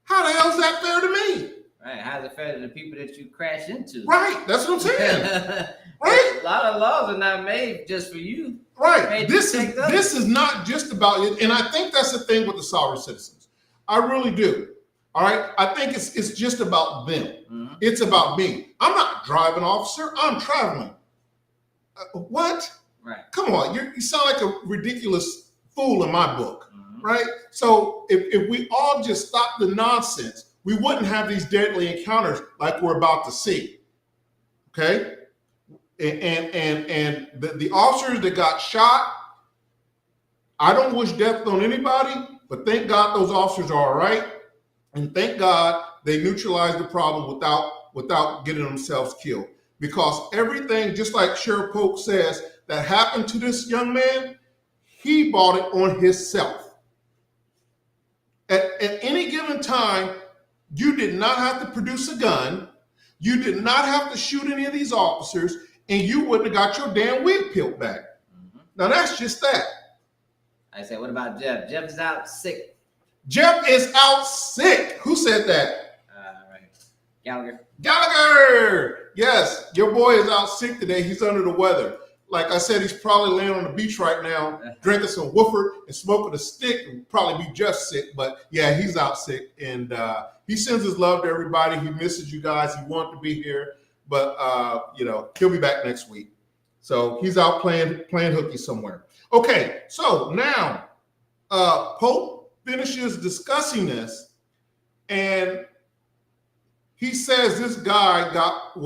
How the hell is that fair to me? Right. How's it fair to the people that you crash into? Right. That's what I'm saying. Right. A lot of laws are not made just for you. Right. This is not just about it. And I think that's the thing with the sovereign citizens. I really do. All right. I think it's just about them. Mm-hmm. It's about me. I'm not a driving officer. I'm traveling. What? Right. Come on. You sound like a ridiculous fool in my book. Mm-hmm. Right. So if we all just stop the nonsense, we wouldn't have these deadly encounters like we're about to see. Okay. And the officers that got shot, I don't wish death on anybody, but thank God those officers are all right. And thank God they neutralized the problem without getting themselves killed. Because everything, just like Sheriff Polk says, that happened to this young man, he bought it on himself. At any given time, you did not have to produce a gun. You did not have to shoot any of these officers, and you wouldn't have got your damn wig peeled back. Mm-hmm. Now, that's just that. I said, what about Jeff? Jeff is out sick. Jeff is out sick. Who said that? Right. Gallagher. Gallagher! Yes, your boy is out sick today. He's under the weather. Like I said, he's probably laying on the beach right now, drinking some Wooford and smoking a stick and probably be just sick. But yeah, he's out sick. And he sends his love to everybody. He misses you guys. He wanted to be here. But, he'll be back next week. So he's out playing hooky somewhere. Okay, so now Pope finishes discussing this. And he says this guy got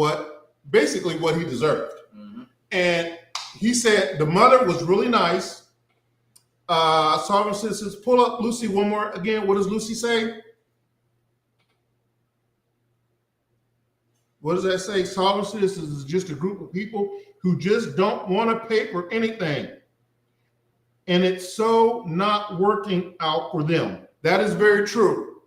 basically what he deserved. Mm-hmm. And he said the mother was really nice. Sovereign citizens, pull up Lucy one more again. What does Lucy say? What does that say? Sovereign citizens is just a group of people who just don't want to pay for anything. And it's so not working out for them. That is very true.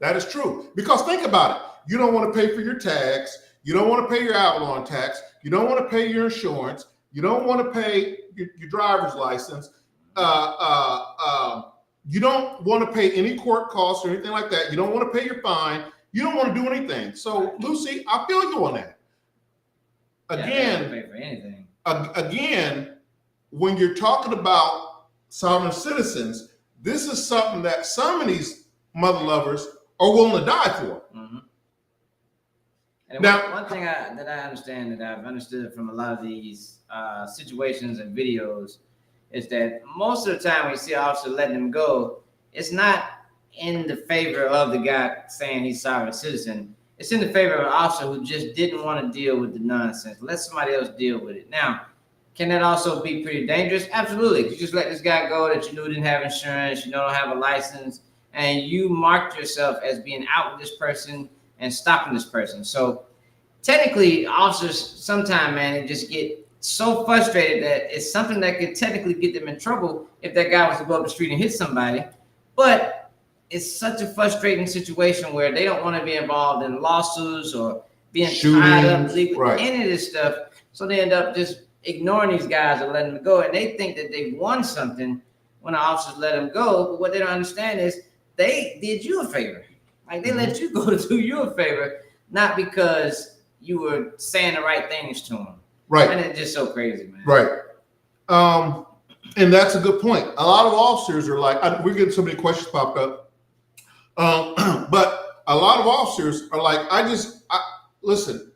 That is true. Because think about it. You don't want to pay for your tax. You don't want to pay your Avalon tax. You don't want to pay your insurance. You don't want to pay your driver's license. You don't want to pay any court costs or anything like that. You don't want to pay your fine. You don't want to do anything. So, Lucy, I feel you on that. Again, pay for anything. Again, when you're talking about sovereign citizens, this is something that some of these mother lovers are willing to die for. Mm-hmm. And now, one thing that I understand, that I've understood from a lot of these situations and videos, is that most of the time we see an officer letting them go, it's not in the favor of the guy saying he's sovereign citizen. It's in the favor of an officer who just didn't want to deal with the nonsense. Let somebody else deal with it. Now, can that also be pretty dangerous? Absolutely. You just let this guy go that you knew didn't have insurance, you don't have a license, and you marked yourself as being out with this person and stopping this person. So technically, officers sometimes, man, they just get so frustrated that it's something that could technically get them in trouble if that guy was to go up the street and hit somebody. But it's such a frustrating situation where they don't want to be involved in lawsuits or being tied up legally, right, any of this stuff. So they end up just ignoring these guys and letting them go. And they think that they've won something when the officers let them go. But what they don't understand is they did you a favor. Like they let you go to do you a favor, not because you were saying the right things to them. Right. And it's just so crazy, man. Right. And that's a good point. A lot of officers are like, we're getting so many questions popped up. But a lot of officers are like, listen,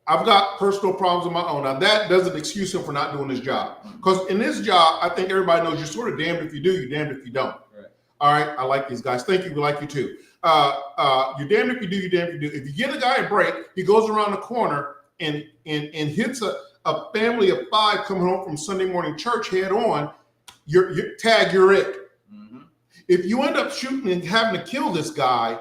I've got personal problems of my own. Now that doesn't excuse him for not doing his job. Because in this job, I think everybody knows you're sort of damned if you do, you're damned if you don't. Right. All right. I like these guys. Thank you. We like you too. You're damned if you do, you're damned if you do. If you give a guy a break, he goes around the corner and hits a family of 5 coming home from Sunday morning church head on, you're it. Mm-hmm. If you end up shooting and having to kill this guy,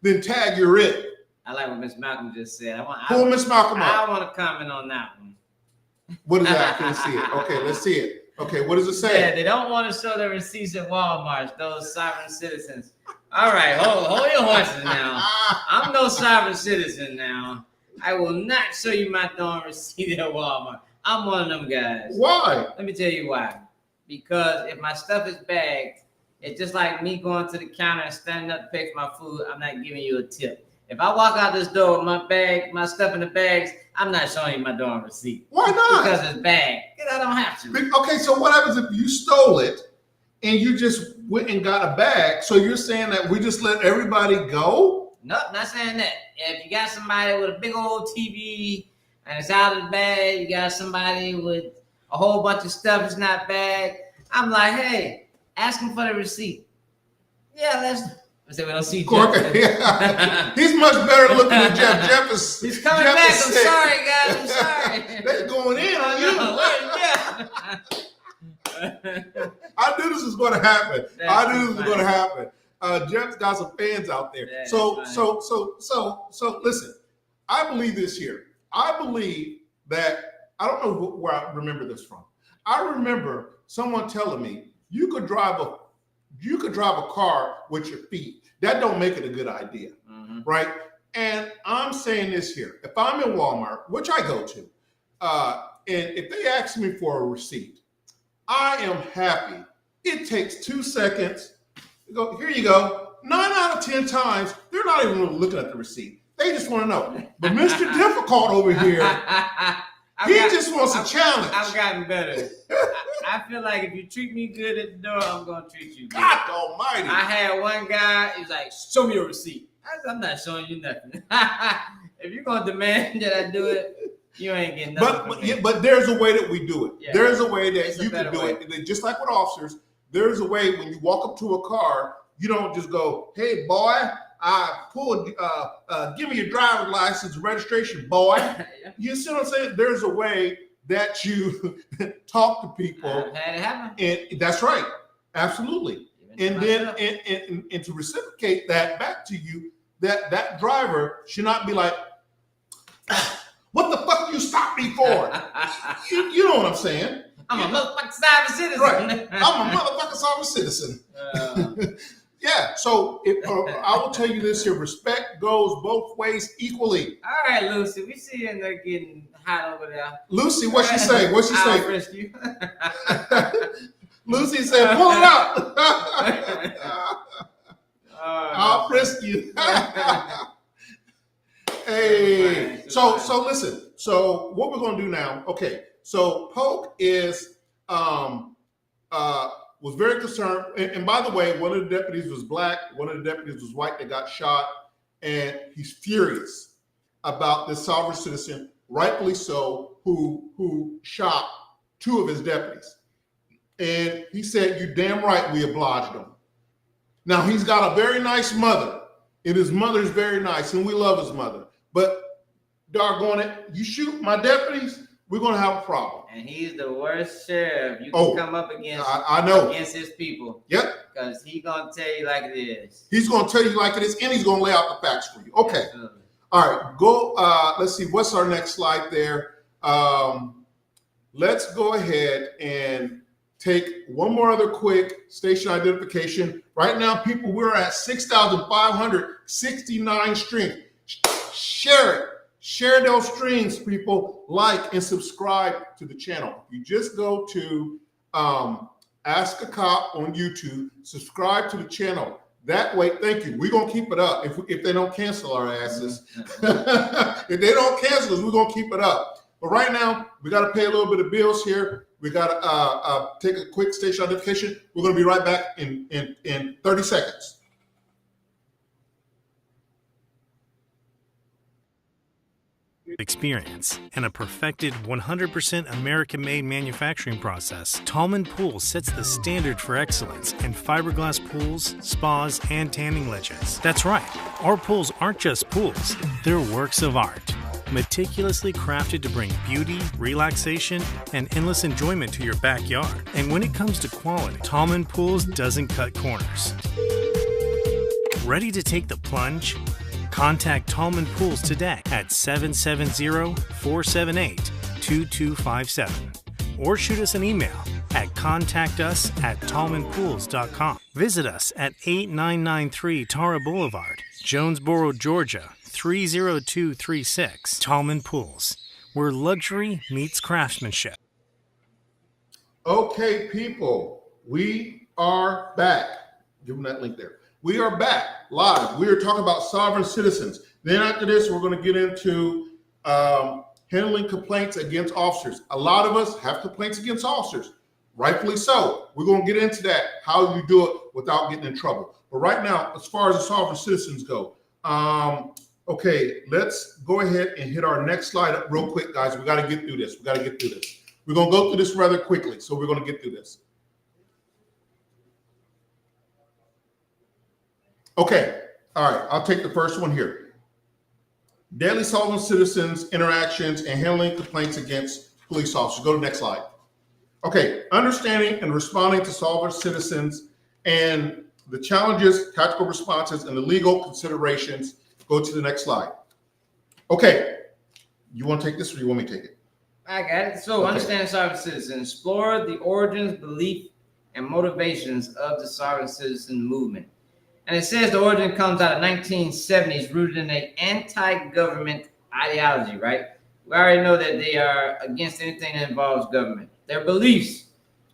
then tag you're it. I like what Miss Malcolm just said. Pull Miss Malcolm up. I want to comment on that one. What is that? Can we see it? Okay, let's see it. Okay, what does it say? Yeah, they don't want to show their receipts at Walmart, those sovereign citizens. All right, hold your horses now. I'm no sovereign citizen now. I will not show you my darn receipt at Walmart. I'm one of them guys. Why? Let me tell you why. Because if my stuff is bagged, it's just like me going to the counter and standing up to pay for my food. I'm not giving you a tip. If I walk out this door with my stuff in the bags, I'm not showing you my darn receipt. Why not? Because it's bagged. I don't have to. Okay, so what happens if you stole it and you just went and got a bag? So you're saying that we just let everybody go? Nope, not saying that. If you got somebody with a big old TV and it's out of the bag, you got somebody with a whole bunch of stuff that's not bagged, I'm like, hey, ask them for the receipt. Yeah, let's say we don't see Jeff. Yeah. He's much better looking than Jeff. Jeff is. He's coming Jeff back. is I'm sick. sorry, guys. I'm sorry. They're going in on you. I knew this was going to happen. I knew this was going to happen. Jeff's got some fans out there. So listen, I believe this here. I believe that, I don't know where I remember this from. I remember someone telling me you could drive a car with your feet. That don't make it a good idea, right? And I'm saying this here. If I'm in Walmart, which I go to, and if they ask me for a receipt, I am happy. It takes 2 seconds. Go, here you go. 9 out of 10 times, they're not even really looking at the receipt. They just want to know. But Mr. Difficult over here, he just wants a challenge. I've gotten better. I feel like if you treat me good at the door, I'm going to treat you good. God almighty. I had one guy, he was like, show me your receipt. I said, I'm not showing you nothing. If you're going to demand that I do it, you ain't getting nothing. But there's a way that we do it. Yeah. There's a way that It's you can do it. Just like with officers, there's a way when you walk up to a car, you don't just go, hey, boy, I pulled, give me your driver's license and registration, boy. You see what I'm saying? There's a way that you talk to people. I've had it happen. And that's right. Absolutely. And then and to reciprocate that back to you, that driver should not be like, what the fuck you stopped me for? you know what I'm saying? I'm a motherfucking sovereign citizen. Right. I'm a motherfucking sovereign citizen. Yeah. So I will tell you this here: respect goes both ways equally. All right, Lucy, we see you in there getting hot over there. Lucy, what she say? What she say? I'll frisk you. Lucy said, "Pull it out." I'll frisk you. Hey, so listen. So what we're gonna do now? Okay. So Polk is was very concerned, and by the way, one of the deputies was black, one of the deputies was white that got shot, and he's furious about this sovereign citizen, rightfully so, who shot 2 of his deputies. And he said, "You damn right we obliged him." Now he's got a very nice mother, and his mother's very nice, and we love his mother. But doggone it, you shoot my deputies, we're gonna have a problem. And he's the worst sheriff you can come up against. I know. Against his people. Yep. Because he's gonna tell you like it is. He's gonna tell you like it is, and he's gonna lay out the facts for you. Okay. Absolutely. All right. Go. Let's see. What's our next slide there? Let's go ahead and take one more other quick station identification. Right now, people, we're at 6,569 streams. Share it. Share those streams, people. Like and subscribe to the channel. You just go to Ask a Cop on YouTube. Subscribe to the channel. That way, thank you. We're gonna keep it up if they don't cancel our asses. If they don't cancel us, we're gonna keep it up. But right now, we got to pay a little bit of bills here. We got to take a quick station identification. We're going to be right back in 30 seconds. Experience and a perfected 100% American-made manufacturing process, Tallman Pool sets the standard for excellence in fiberglass pools, spas, and tanning ledges. That's right, our pools aren't just pools, they're works of art. Meticulously crafted to bring beauty, relaxation, and endless enjoyment to your backyard. And when it comes to quality, Tallman Pools doesn't cut corners. Ready to take the plunge? Contact Tallman Pools today at 770-478-2257 or shoot us an email at contactus@tallmanpools.com. Visit us at 8993 Tara Boulevard, Jonesboro, Georgia 30236. Tallman Pools, where luxury meets craftsmanship. Okay, people, we are back. Give them that link there. We are back live. We are talking about sovereign citizens. Then after this, we're going to get into handling complaints against officers. A lot of us have complaints against officers, rightfully so. We're going to get into that, how you do it without getting in trouble. But right now, as far as the sovereign citizens go, okay, let's go ahead and hit our next slide up real quick, guys. We got to get through this. We're going to go through this rather quickly, so we're going to get through this. Okay, all right, I'll take the first one here. Daily sovereign citizens, interactions, and handling complaints against police officers. Go to the next slide. Okay, understanding and responding to sovereign citizens and the challenges, tactical responses, and the legal considerations. Go to the next slide. Okay, you want to take this or you want me to take it? I got it. So, understanding sovereign citizens, explore the origins, belief, and motivations of the sovereign citizen movement. And it says the origin comes out of 1970s, rooted in an anti-government ideology, right? We already know that they are against anything that involves government. Their beliefs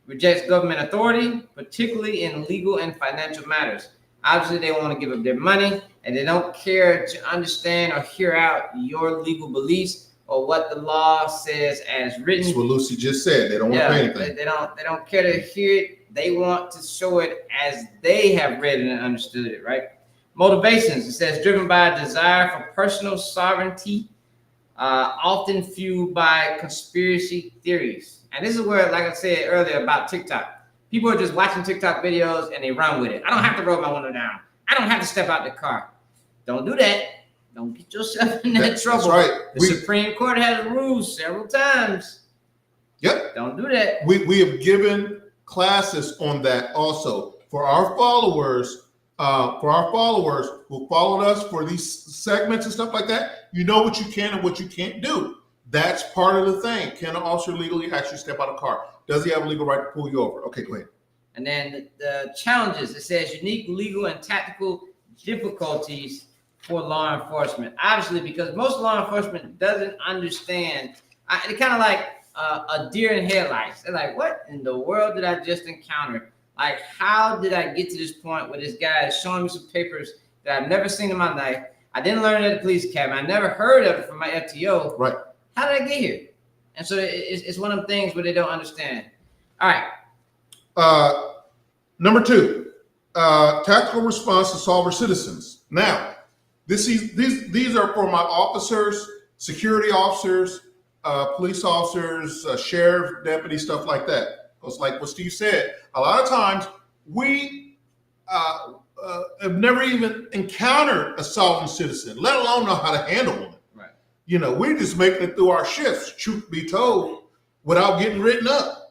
rejects government authority, particularly in legal and financial matters. Obviously, they want to give up their money, and they don't care to understand or hear out your legal beliefs or what the law says as written. That's what Lucy just said. They don't want to pay anything. They don't care to hear it. They want to show it as they have read it and understood it, right? Motivations, it says, driven by a desire for personal sovereignty, often fueled by conspiracy theories. And this is where, like I said earlier about TikTok, people are just watching TikTok videos and they run with it. I don't have to roll my window down. I don't have to step out the car. Don't do that. Don't get yourself in that trouble. That's right. The Supreme Court has ruled several times. Yep. Don't do that. We have given classes on that also for our followers who followed us for these segments and stuff like that. You know what you can and what you can't do. That's part of the thing. Can an officer legally actually step out of a car? Does he have a legal right to pull you over? Okay, go ahead. And then the challenges, it says unique legal and tactical difficulties for law enforcement. Obviously, because most law enforcement doesn't understand. It's kind of like a deer in headlights. They're like, what in the world did I just encounter? Like, how did I get to this point where this guy is showing me some papers that I've never seen in my life? I didn't learn it at the police academy. I never heard of it from my FTO. Right. How did I get here? And so it's one of the things where they don't understand. All right. Number 2, tactical response to sovereign citizens. Now, these are for my officers, security officers, police officers, sheriff, deputy, stuff like that. Because like what Steve said, a lot of times we have never even encountered a sovereign citizen, let alone know how to handle one. Right. You know, we're just making it through our shifts, truth be told, without getting written up.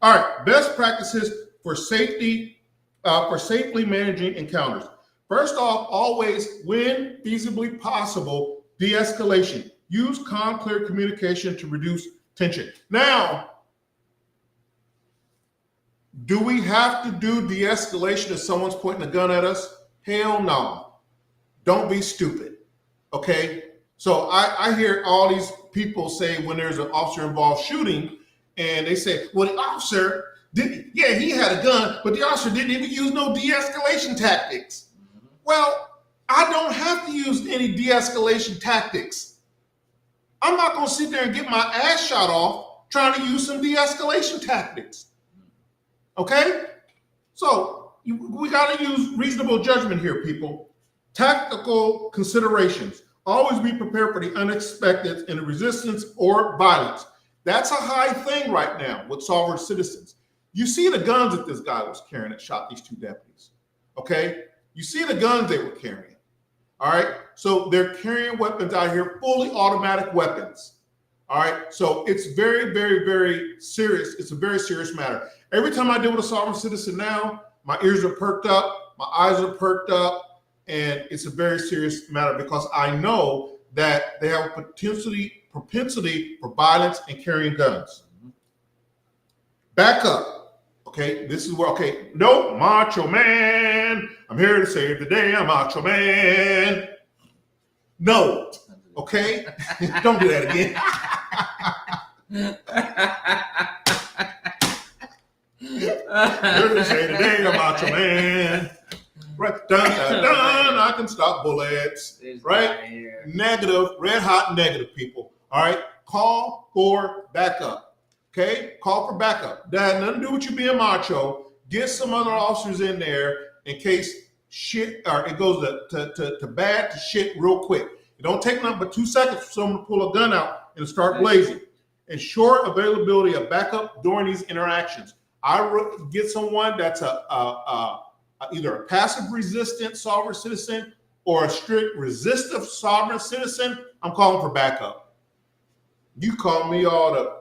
All right, best practices for safely managing encounters. First off, always, when feasibly possible, de-escalation. Use calm, clear communication to reduce tension. Now, do we have to do de-escalation if someone's pointing a gun at us? Hell no. Don't be stupid, okay? So I hear all these people say when there's an officer-involved shooting, and they say, well, the officer Yeah, he had a gun, but the officer didn't even use no de-escalation tactics. Well, I don't have to use any de-escalation tactics. I'm not going to sit there and get my ass shot off trying to use some de-escalation tactics. Okay? So we got to use reasonable judgment here, people. Tactical considerations. Always be prepared for the unexpected in resistance or violence. That's a high thing right now with sovereign citizens. You see the guns that this guy was carrying that shot these two deputies. Okay? You see the guns they were carrying. All right? So they're carrying weapons out here, fully automatic weapons. All right? So it's very, very, very serious. It's a very serious matter. Every time I deal with a sovereign citizen now, my ears are perked up, my eyes are perked up, and it's a very serious matter because I know that they have a propensity for violence and carrying guns. Back up. Okay, this is where, okay, no, macho man. I'm here to save the day, I'm macho man. No, okay? Don't do that again. Here to save the day, I'm macho man. Right, dun, dun, dun, I can stop bullets. Right? Negative, red hot negative, people. All right, call for backup. Okay, call for backup. That had nothing to do with you being macho. Get some other officers in there in case shit, or it goes to bad to shit real quick. It don't take nothing but 2 seconds for someone to pull a gun out and start blazing. Ensure availability of backup during these interactions. I get someone that's either a passive resistant sovereign citizen or a strict resistive sovereign citizen. I'm calling for backup. You call me all the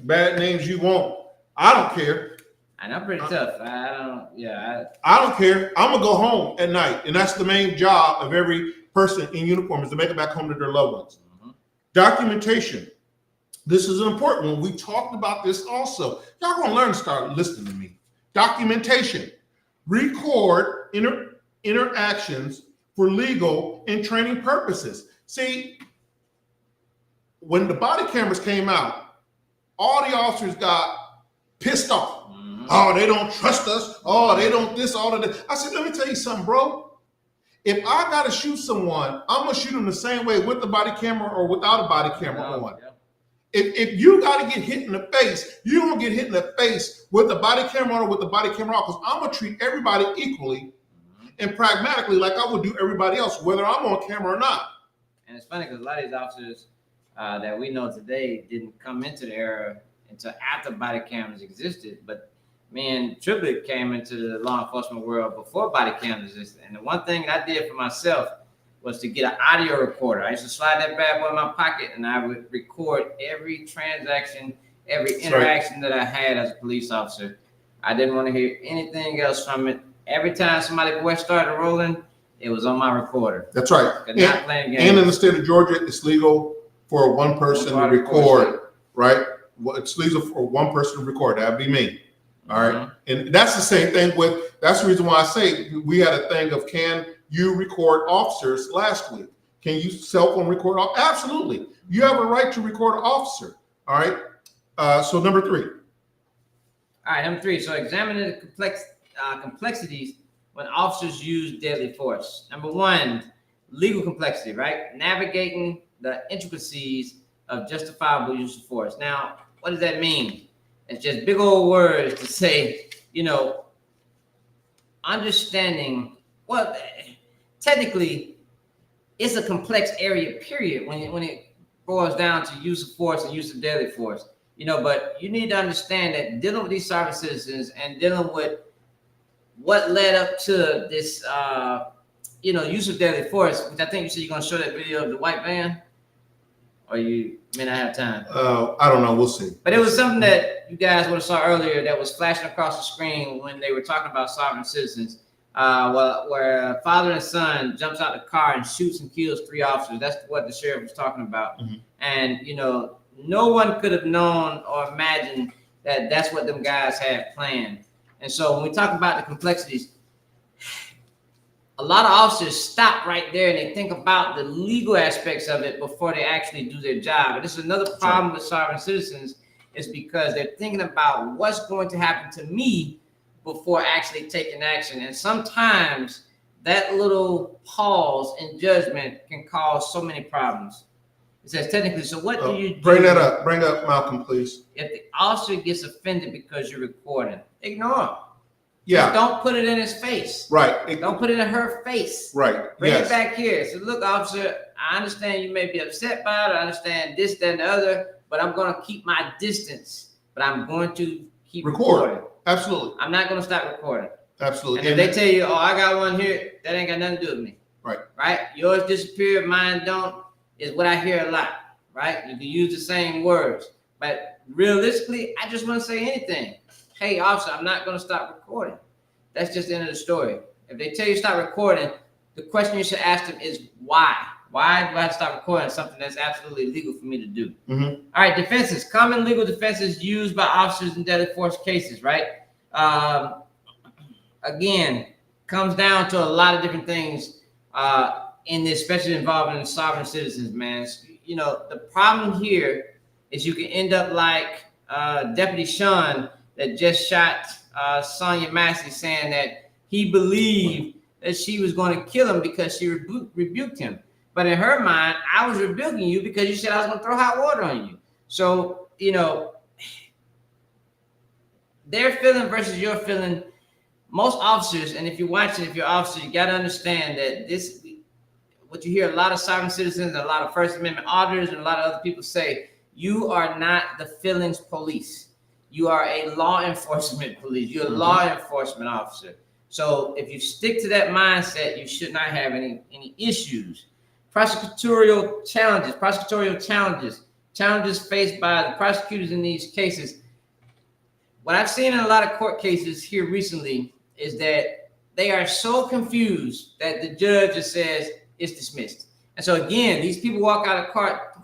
bad names you want. I don't care. And I'm pretty tough. I don't care. I'm gonna go home at night, and that's the main job of every person in uniform is to make it back home to their loved ones. Mm-hmm. Documentation. This is an important one. We talked about this also. Y'all gonna learn to start listening to me. Documentation. Record interactions for legal and training purposes. See, when the body cameras came out, all the officers got pissed off. Mm-hmm. Oh, they don't trust us. Oh, they don't this, all of that. I said, let me tell you something, bro. If I gotta shoot someone, I'm gonna shoot them the same way with the body camera or without a body camera on. Yeah. If you gotta get hit in the face, you don't get hit in the face with the body camera on or with the body camera off, because I'm gonna treat everybody equally and pragmatically like I would do everybody else, whether I'm on camera or not. And it's funny because a lot of these officers that we know today didn't come into the era until after body cameras existed. But me and Triplet came into the law enforcement world before body cameras existed. And the one thing that I did for myself was to get an audio recorder. I used to slide that bad boy in my pocket and I would record every transaction, every interaction that I had as a police officer. I didn't want to hear anything else from it. Every time somebody's voice started rolling, it was on my recorder. That's right. Not playing games. And in the state of Georgia, it's legal for one person to record, right? Well, it's legal for one person to record. That'd be me. All right. Mm-hmm. And that's the same thing with, that's the reason why I say we had a thing of, can you record officers last week? Can you cell phone record? Absolutely. You have a right to record an officer. All right. So number 3. All right. Number 3. So examining the complexities when officers use deadly force. Number 1, legal complexity, right? Navigating the intricacies of justifiable use of force. Now, what does that mean? It's just big old words to say, understanding. Well, technically, it's a complex area, period, when it boils down to use of force and use of deadly force. But you need to understand that dealing with these sovereign citizens and dealing with what led up to this, use of deadly force, which I think you said you're going to show that video of the white van, or you may not have time. I don't know. We'll see. But it was something that you guys would have saw earlier that was flashing across the screen when they were talking about sovereign citizens, where a father and son jumps out the car and shoots and kills 3 officers. That's what the sheriff was talking about. Mm-hmm. And, no one could have known or imagined that that's what them guys had planned. And so when we talk about the complexities, a lot of officers stop right there and they think about the legal aspects of it before they actually do their job. And this is another problem with sovereign citizens, is because they're thinking about what's going to happen to me before actually taking action. And sometimes that little pause in judgment can cause so many problems. It says technically, so what do you do? Bring that up. Bring up Malcolm, please. If the officer gets offended because you're recording, ignore him. Yeah. Just don't put it in his face. Right. Don't put it in her face. Right. Bring Yes. it back here. So look, officer, I understand you may be upset by it. I understand this, that, and the other, but I'm going to keep my distance. But I'm going to keep recording. Absolutely. I'm not going to stop recording. Absolutely. And if they tell you, oh, I got one here, that ain't got nothing to do with me. Right. Right? Yours disappeared, mine don't, is what I hear a lot. Right? You can use the same words. But realistically, I just want to say anything. Hey, officer, I'm not going to stop recording. That's just the end of the story. If they tell you stop recording, the question you should ask them is why? Why do I have to stop recording something that's absolutely illegal for me to do? Mm-hmm. All right, defenses. Common legal defenses used by officers in deadly force cases, right? Again, comes down to a lot of different things in this, especially involving sovereign citizens, man. You know, the problem here is you can end up like Deputy Sean that just shot Sonia Massey, saying that he believed that she was going to kill him because she rebuked him. But in her mind, I was rebuking you because you said I was going to throw hot water on you. So, you know, their feeling versus your feeling, most officers, and if you're watching, if you're an officer, you got to understand that this, what you hear a lot of sovereign citizens, a lot of First Amendment auditors, and a lot of other people say, you are not the feelings police. You are a law enforcement police. You're a law enforcement officer. So if you stick to that mindset, you should not have any issues. Prosecutorial challenges faced by the prosecutors in these cases. What I've seen in a lot of court cases here recently is that they are so confused that the judge just says it's dismissed. And so again, these people walk out of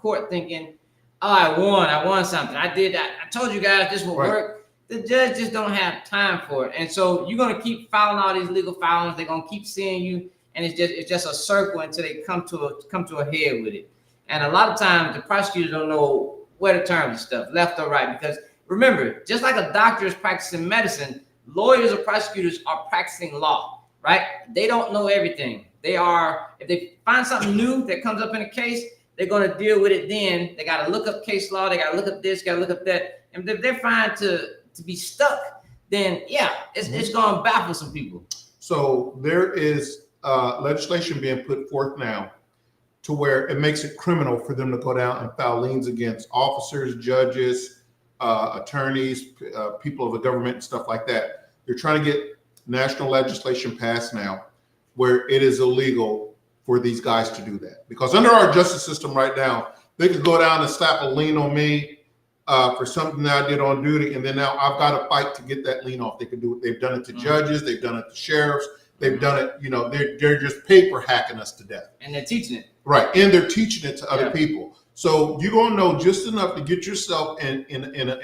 court thinking, oh, I won something. I told you guys this will work. The judge just don't have time for it. And so you're going to keep filing all these legal filings. They're going to keep seeing you. And it's just a circle until they come to a head with it. And a lot of times the prosecutors don't know where to turn with stuff, left or right. Because remember, just like a doctor is practicing medicine, lawyers or prosecutors are practicing law, right? They don't know everything. If they find something new that comes up in a case, they're going to deal with it then. They got to look up case law. They got to look up this, got to look up that. And if they're fine to be stuck, then yeah, it's going to baffle some people. So there is legislation being put forth now to where it makes it criminal for them to go down and file liens against officers, judges, attorneys, people of the government and stuff like that. They're trying to get national legislation passed now where it is illegal for these guys to do that. Because under our justice system right now, they could go down and slap a lien on me for something that I did on duty, and then now I've got to fight to get that lien off. They can do it. They've done it to judges. They've done it to sheriffs. They've done it. You know, they're just paper hacking us to death. And they're teaching it. Right, and they're teaching it to other people. So you're gonna know just enough to get yourself in a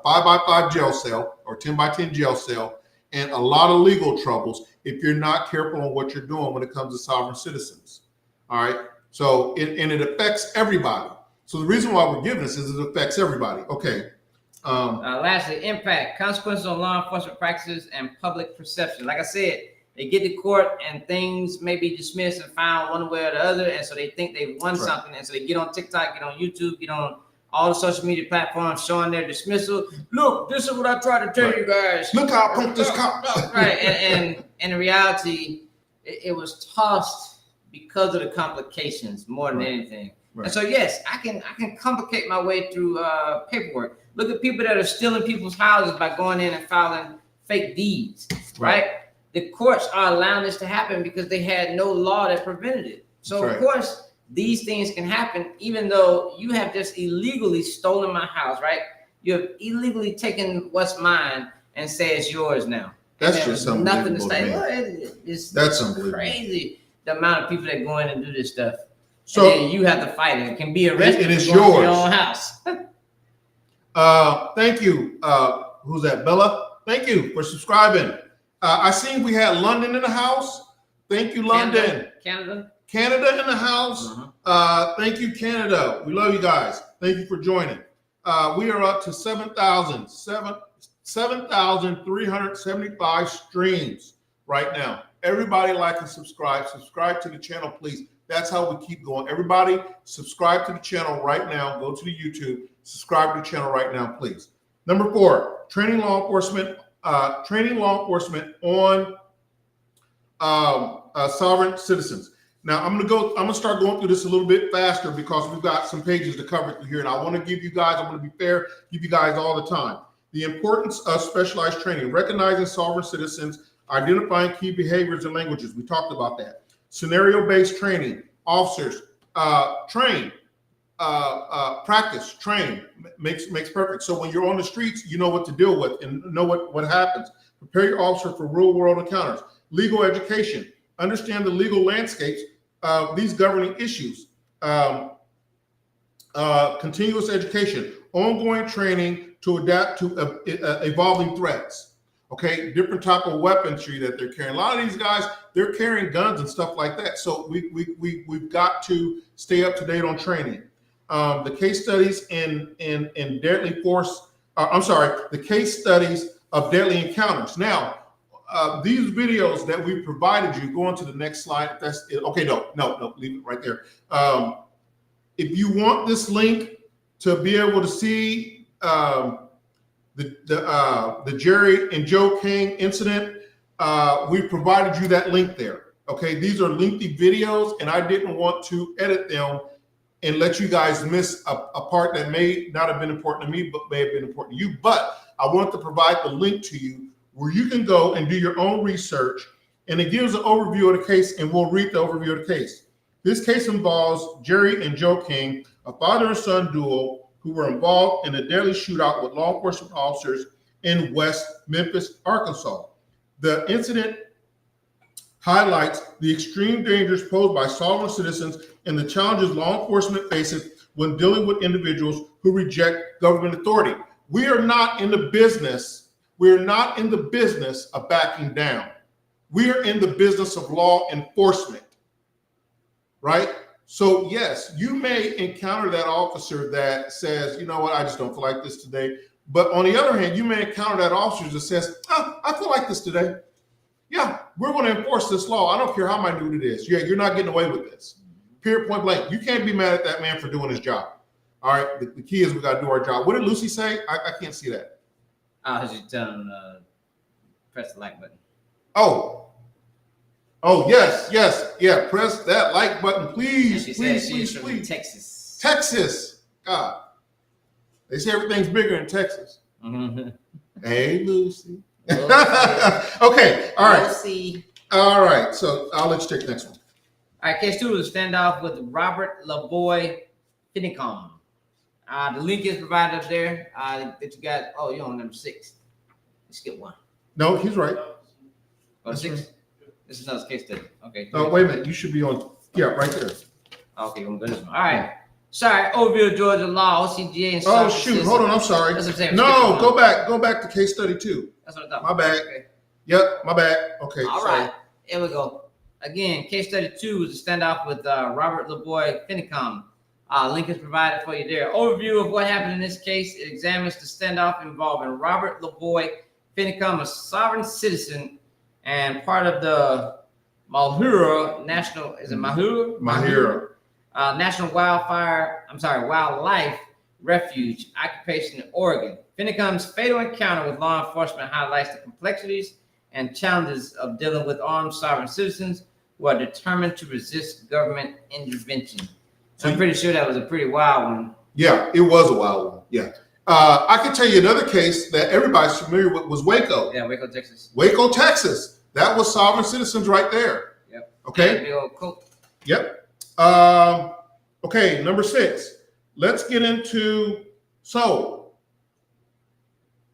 5x5 jail cell or 10x10 jail cell, and a lot of legal troubles if you're not careful on what you're doing when it comes to sovereign citizens. All right. So it affects everybody. So the reason why we're giving this is it affects everybody. Okay. Lastly, impact, consequences on law enforcement practices and public perception. Like I said, they get to court and things may be dismissed and found one way or the other, and so they think they've won something, and so they get on TikTok, get on YouTube, get on all the social media platforms showing their dismissal. Look, this is what I tried to tell you guys. Look how I punked this cop. Right, and in reality, it was tossed because of the complications more than anything. Right. And so yes, I can complicate my way through paperwork. Look at people that are stealing people's houses by going in and filing fake deeds, right? The courts are allowing this to happen because they had no law that prevented it. So of course, these things can happen even though you have just illegally stolen my house, right? You have illegally taken what's mine and say it's yours now. That's just nothing to say. That's unbelievable. Crazy the amount of people that go in and do this stuff. So and then you have to fight it. It can be arrested. It is yours. Your own house. Thank you. Who's that? Bella? Thank you for subscribing. I seen we had London in the house. Thank you, London. Canada. Canada in the house. Thank you, Canada. We love you guys. Thank you for joining. We are up to 7,375 streams right now. Everybody like and subscribe. Subscribe to the channel, please. That's how we keep going. Everybody subscribe to the channel right now. Go to the YouTube. Subscribe to the channel right now, please. Number 4, training law enforcement on sovereign citizens. Now I'm gonna start going through this a little bit faster because we've got some pages to cover through here, and I want to give you guys, I'm going to be fair, give you guys all the time. The importance of specialized training, recognizing sovereign citizens, identifying key behaviors and languages. We talked about that. Scenario-based training, officers train, practice, train, makes perfect. So when you're on the streets, you know what to deal with and know what happens. Prepare your officer for real-world encounters. Legal education, understand the legal landscapes of these governing issues. Continuous education, ongoing training to adapt to evolving threats. Okay, different type of weaponry that they're carrying. A lot of these guys, they're carrying guns and stuff like that. So we've got to stay up to date on training. The case studies in deadly force. The case studies of deadly encounters. Now, these videos that we provided you. Go on to the next slide. If that's it. Okay. No, leave it right there. If you want this link to be able to see the Jerry and Joe King incident, we provided you that link there. Okay, these are lengthy videos, and I didn't want to edit them and let you guys miss a part that may not have been important to me, but may have been important to you. But I wanted to provide the link to you where you can go and do your own research, and it gives an overview of the case, and we'll read the overview of the case. This case involves Jerry and Joe King, a father and son duo who were involved in a deadly shootout with law enforcement officers in West Memphis, Arkansas. The incident highlights the extreme dangers posed by sovereign citizens and the challenges law enforcement faces when dealing with individuals who reject government authority. We are not in the business of backing down. We are in the business of law enforcement, right? So yes, you may encounter that officer that says, you know what, I just don't feel like this today. But on the other hand, you may encounter that officer that says, oh, I feel like this today. Yeah, we're going to enforce this law. I don't care how minute it is. Yeah, you're not getting away with this. Period, point blank. You can't be mad at that man for doing his job. All right, the key is we got to do our job. What did Lucy say? I can't see that. I was just telling him press the like button. Oh, yes. Yeah, press that like button, please. She said she's from Texas. Texas. God. They say everything's bigger in Texas. Mm-hmm. Hey, Lucy. Okay, all right. Lucy. All right, so I'll let you take the next one. All right, case 2 was a standoff with Robert LaBoy Finicum. The link is provided up there that you got. Oh, you're on number 6. You skip 1. No, he's right. Oh, 6? This is another case study. Okay. Oh, wait a minute. You should be on. Yeah, right there. Okay, I'm going to this one. All right. Sorry, overview of Georgia law, OCGA, and oh shoot, hold on, I'm sorry. That's what I'm saying. No, go back to case study 2. That's what I thought. My bad. Okay. Yep, my bad. Okay. All right, here we go. Again, case study 2 was a standoff with Robert LaBoy Finicum. Link is provided for you there. Overview of what happened in this case. It examines the standoff involving Robert LaBoy Finicum, a sovereign citizen and part of the Malheur National. Is it Malheur? Malheur. National Wildlife Refuge occupation in Oregon. Finicum's fatal encounter with law enforcement highlights the complexities and challenges of dealing with armed sovereign citizens who are determined to resist government intervention. So I'm pretty sure that was a pretty wild one. Yeah, it was a wild one. Yeah. I can tell you another case that everybody's familiar with was Waco. Yeah, Waco, Texas. Waco, Texas. That was sovereign citizens right there. Yep. Okay. Big old coat. Yep. Okay, number 6. Let's get into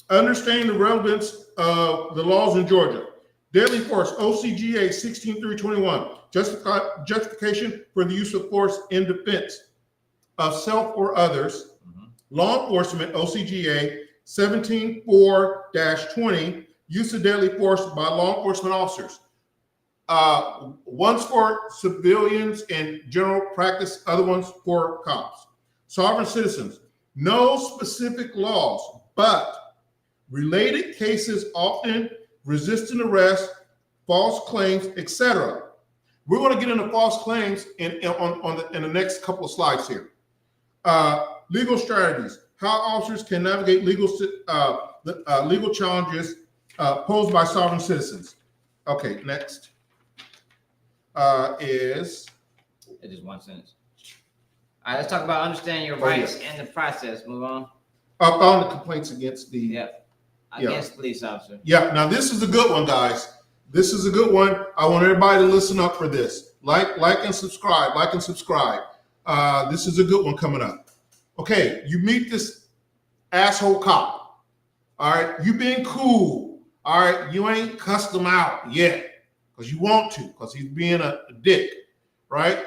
understanding the relevance of the laws in Georgia. Deadly force, OCGA 16321, justification for the use of force in defense of self or others. Law enforcement, OCGA 174-20, use of deadly force by law enforcement officers. One's for civilians in general practice, other ones for cops. Sovereign citizens, no specific laws, but related cases often resisting arrest, false claims, etc. We're going to get into false claims in the next couple of slides here. Legal strategies, how officers can navigate legal challenges posed by sovereign citizens. Okay, next is... It's just one sentence. All right, let's talk about understanding your rights and the process. Move on. On the complaints against the... Yep. Against police officer. Yeah, now this is a good one, guys. This is a good one. I want everybody to listen up for this. Like and subscribe. This is a good one coming up. Okay, you meet this asshole cop. All right, you being cool. All right, you ain't cussed him out yet because you want to, because he's being a dick, right?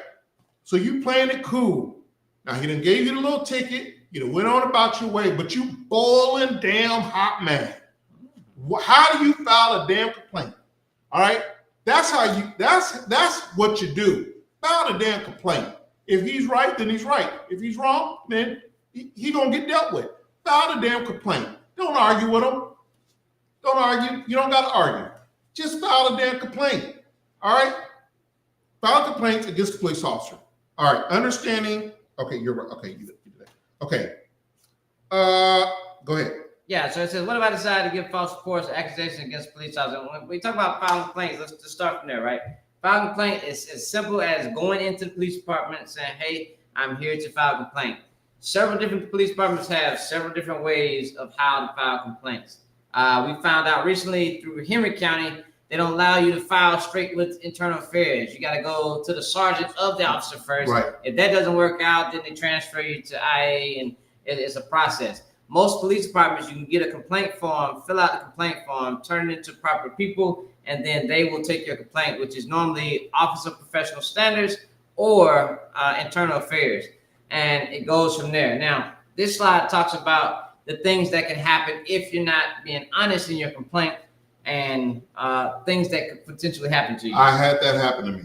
So you playing it cool. Now he done gave you the little ticket. You done went on about your way, but you boiling damn hot mad. How do you file a damn complaint? All right, that's what you do. File a damn complaint. If he's right, then he's right. If he's wrong, then he gonna get dealt with. File a damn complaint. Don't argue with him. Don't argue. You don't gotta argue. Just file a damn complaint. All right. File complaints against the police officer. All right. Understanding. Okay, you're right. Okay, you did that. Okay. Go ahead. Yeah, so it says, what if I decide to give false reports or accusations against police officers? When we talk about filing complaints, let's just start from there, right? Filing complaint is as simple as going into the police department and saying, hey, I'm here to file a complaint. Several different police departments have several different ways of how to file complaints. We found out recently through Henry County, they don't allow you to file straight with internal affairs. You got to go to the sergeant of the officer first. Right. If that doesn't work out, then they transfer you to IA, and it's a process. Most police departments, you can get a complaint form, fill out the complaint form, turn it into proper people, and then they will take your complaint, which is normally Office of Professional Standards or Internal Affairs. And it goes from there. Now, this slide talks about the things that can happen if you're not being honest in your complaint, and things that could potentially happen to you. I had that happen to me.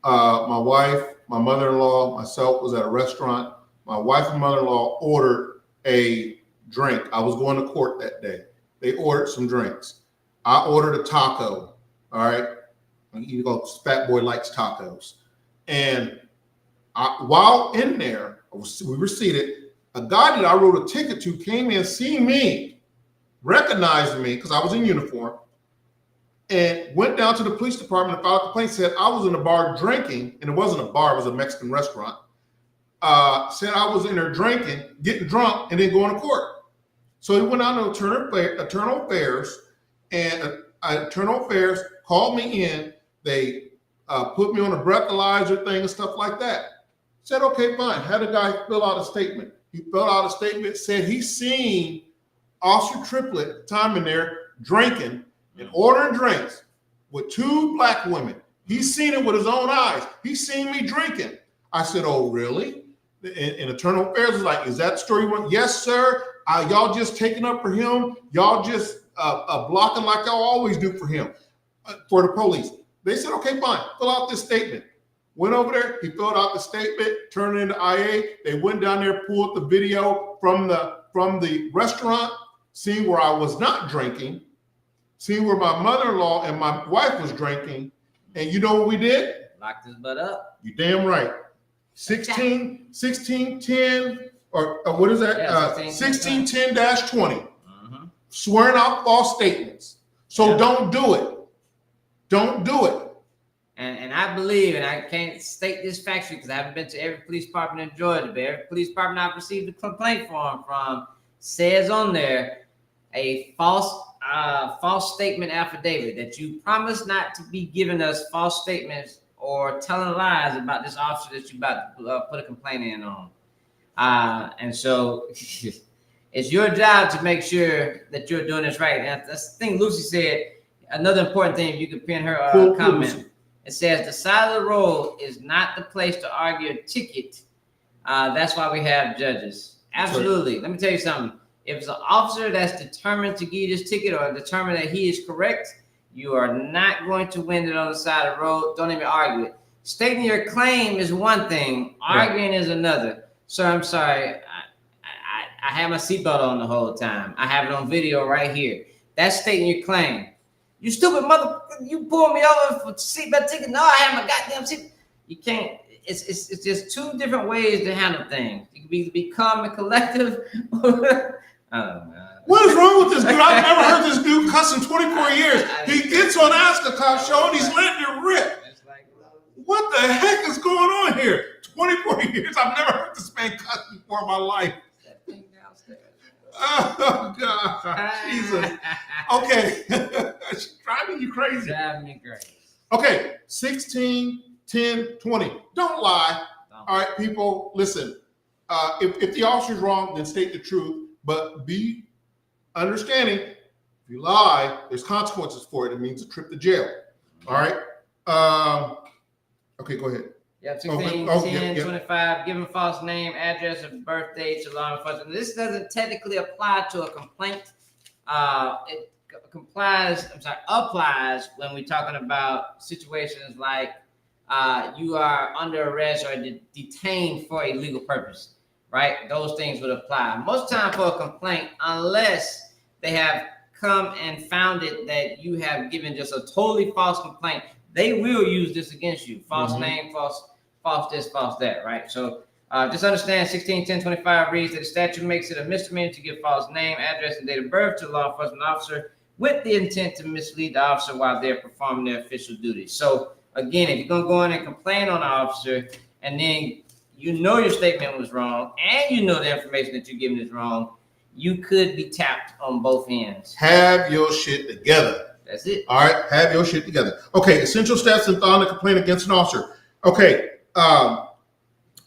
My wife, my mother-in-law, myself was at a restaurant. My wife and mother-in-law ordered a drink. I was going to court that day. They ordered some drinks. I ordered a taco. All right. You know, Fat Boy likes tacos. And while in there, we were seated. A guy that I wrote a ticket to came in, seen me, recognized me because I was in uniform, and went down to the police department and filed a complaint. Said I was in a bar drinking, and it wasn't a bar; it was a Mexican restaurant. Said I was in there drinking, getting drunk, and then going to court. So he went out to Internal Affairs, and Internal Affairs called me in. They put me on a breathalyzer thing and stuff like that. Said, okay, fine. Had a guy fill out a statement. He filled out a statement, said he's seen Officer Triplett, time in there, drinking and ordering drinks with two black women. He's seen it with his own eyes. He's seen me drinking. I said, oh, really? And Internal Affairs was like, is that the story? Yes, sir. Y'all just taking up for him. Y'all just blocking like y'all always do for him, for the police. They said, okay, fine. Fill out this statement. Went over there. He filled out the statement, turned it into IA. They went down there, pulled the video from the restaurant, seen where I was not drinking, seen where my mother-in-law and my wife was drinking. And you know what we did? Locked his butt up. You damn right. 1610, or what is that? Yeah, 1610-20. Mm-hmm. Swearing out false statements. So don't do it. Don't do it. And I believe, and I can't state this factually because I haven't been to every police department in Georgia, but every police department I've received a complaint from says on there a false statement affidavit that you promise not to be giving us false statements or telling lies about this officer that you're about to put a complaint in on. And so it's your job to make sure that you're doing this right. And that's the thing Lucy said. Another important thing, if you could pin her comment, it says the side of the road is not the place to argue a ticket. That's why we have judges. Absolutely. Let me tell you something. If it's an officer that's determined to give you this ticket or determined that he is correct, you are not going to win it on the side of the road. Don't even argue it. Stating your claim is one thing. Arguing is another. Sir, I'm sorry. I had my seatbelt on the whole time. I have it on video right here. That's stating your claim. You stupid mother! You pulled me over for seatbelt ticket. No, I have my goddamn seat. You can't. It's just two different ways to handle things. You can be calm and collective. I don't know. What is wrong with this dude? I've never heard this dude cuss in 24 years. He gets on Ask a Cop show and he's letting it rip. What the heck is going on here? 24 years. I've never heard this man cuss before in my life. Oh, God. Jesus. Okay. She's driving you crazy. Driving me crazy. Okay. 16, 10, 20. Don't lie. All right, people, listen. If the officer's wrong, then state the truth. But be understanding. If you lie, there's consequences for it. It means a trip to jail. All right. Okay, go ahead. Yeah, 16, 10, 25, giving false name, address, and birth date to law enforcement. This doesn't technically apply to a complaint. It applies when we're talking about situations like you are under arrest or detained for a legal purpose, right? Those things would apply. Most time for a complaint, unless they have come and found it that you have given just a totally false complaint, they will use this against you. False name, false this, false that, right? So just understand 16-10-25 reads that the statute makes it a misdemeanor to give false name, address, and date of birth to a law enforcement officer with the intent to mislead the officer while they're performing their official duties. So again, if you're gonna go in and complain on the officer and then you know your statement was wrong and you know the information that you're giving is wrong, you could be tapped on both ends. Have your shit together. That's it. All right, have your shit together. Okay, essential steps in filing a complaint against an officer. Okay,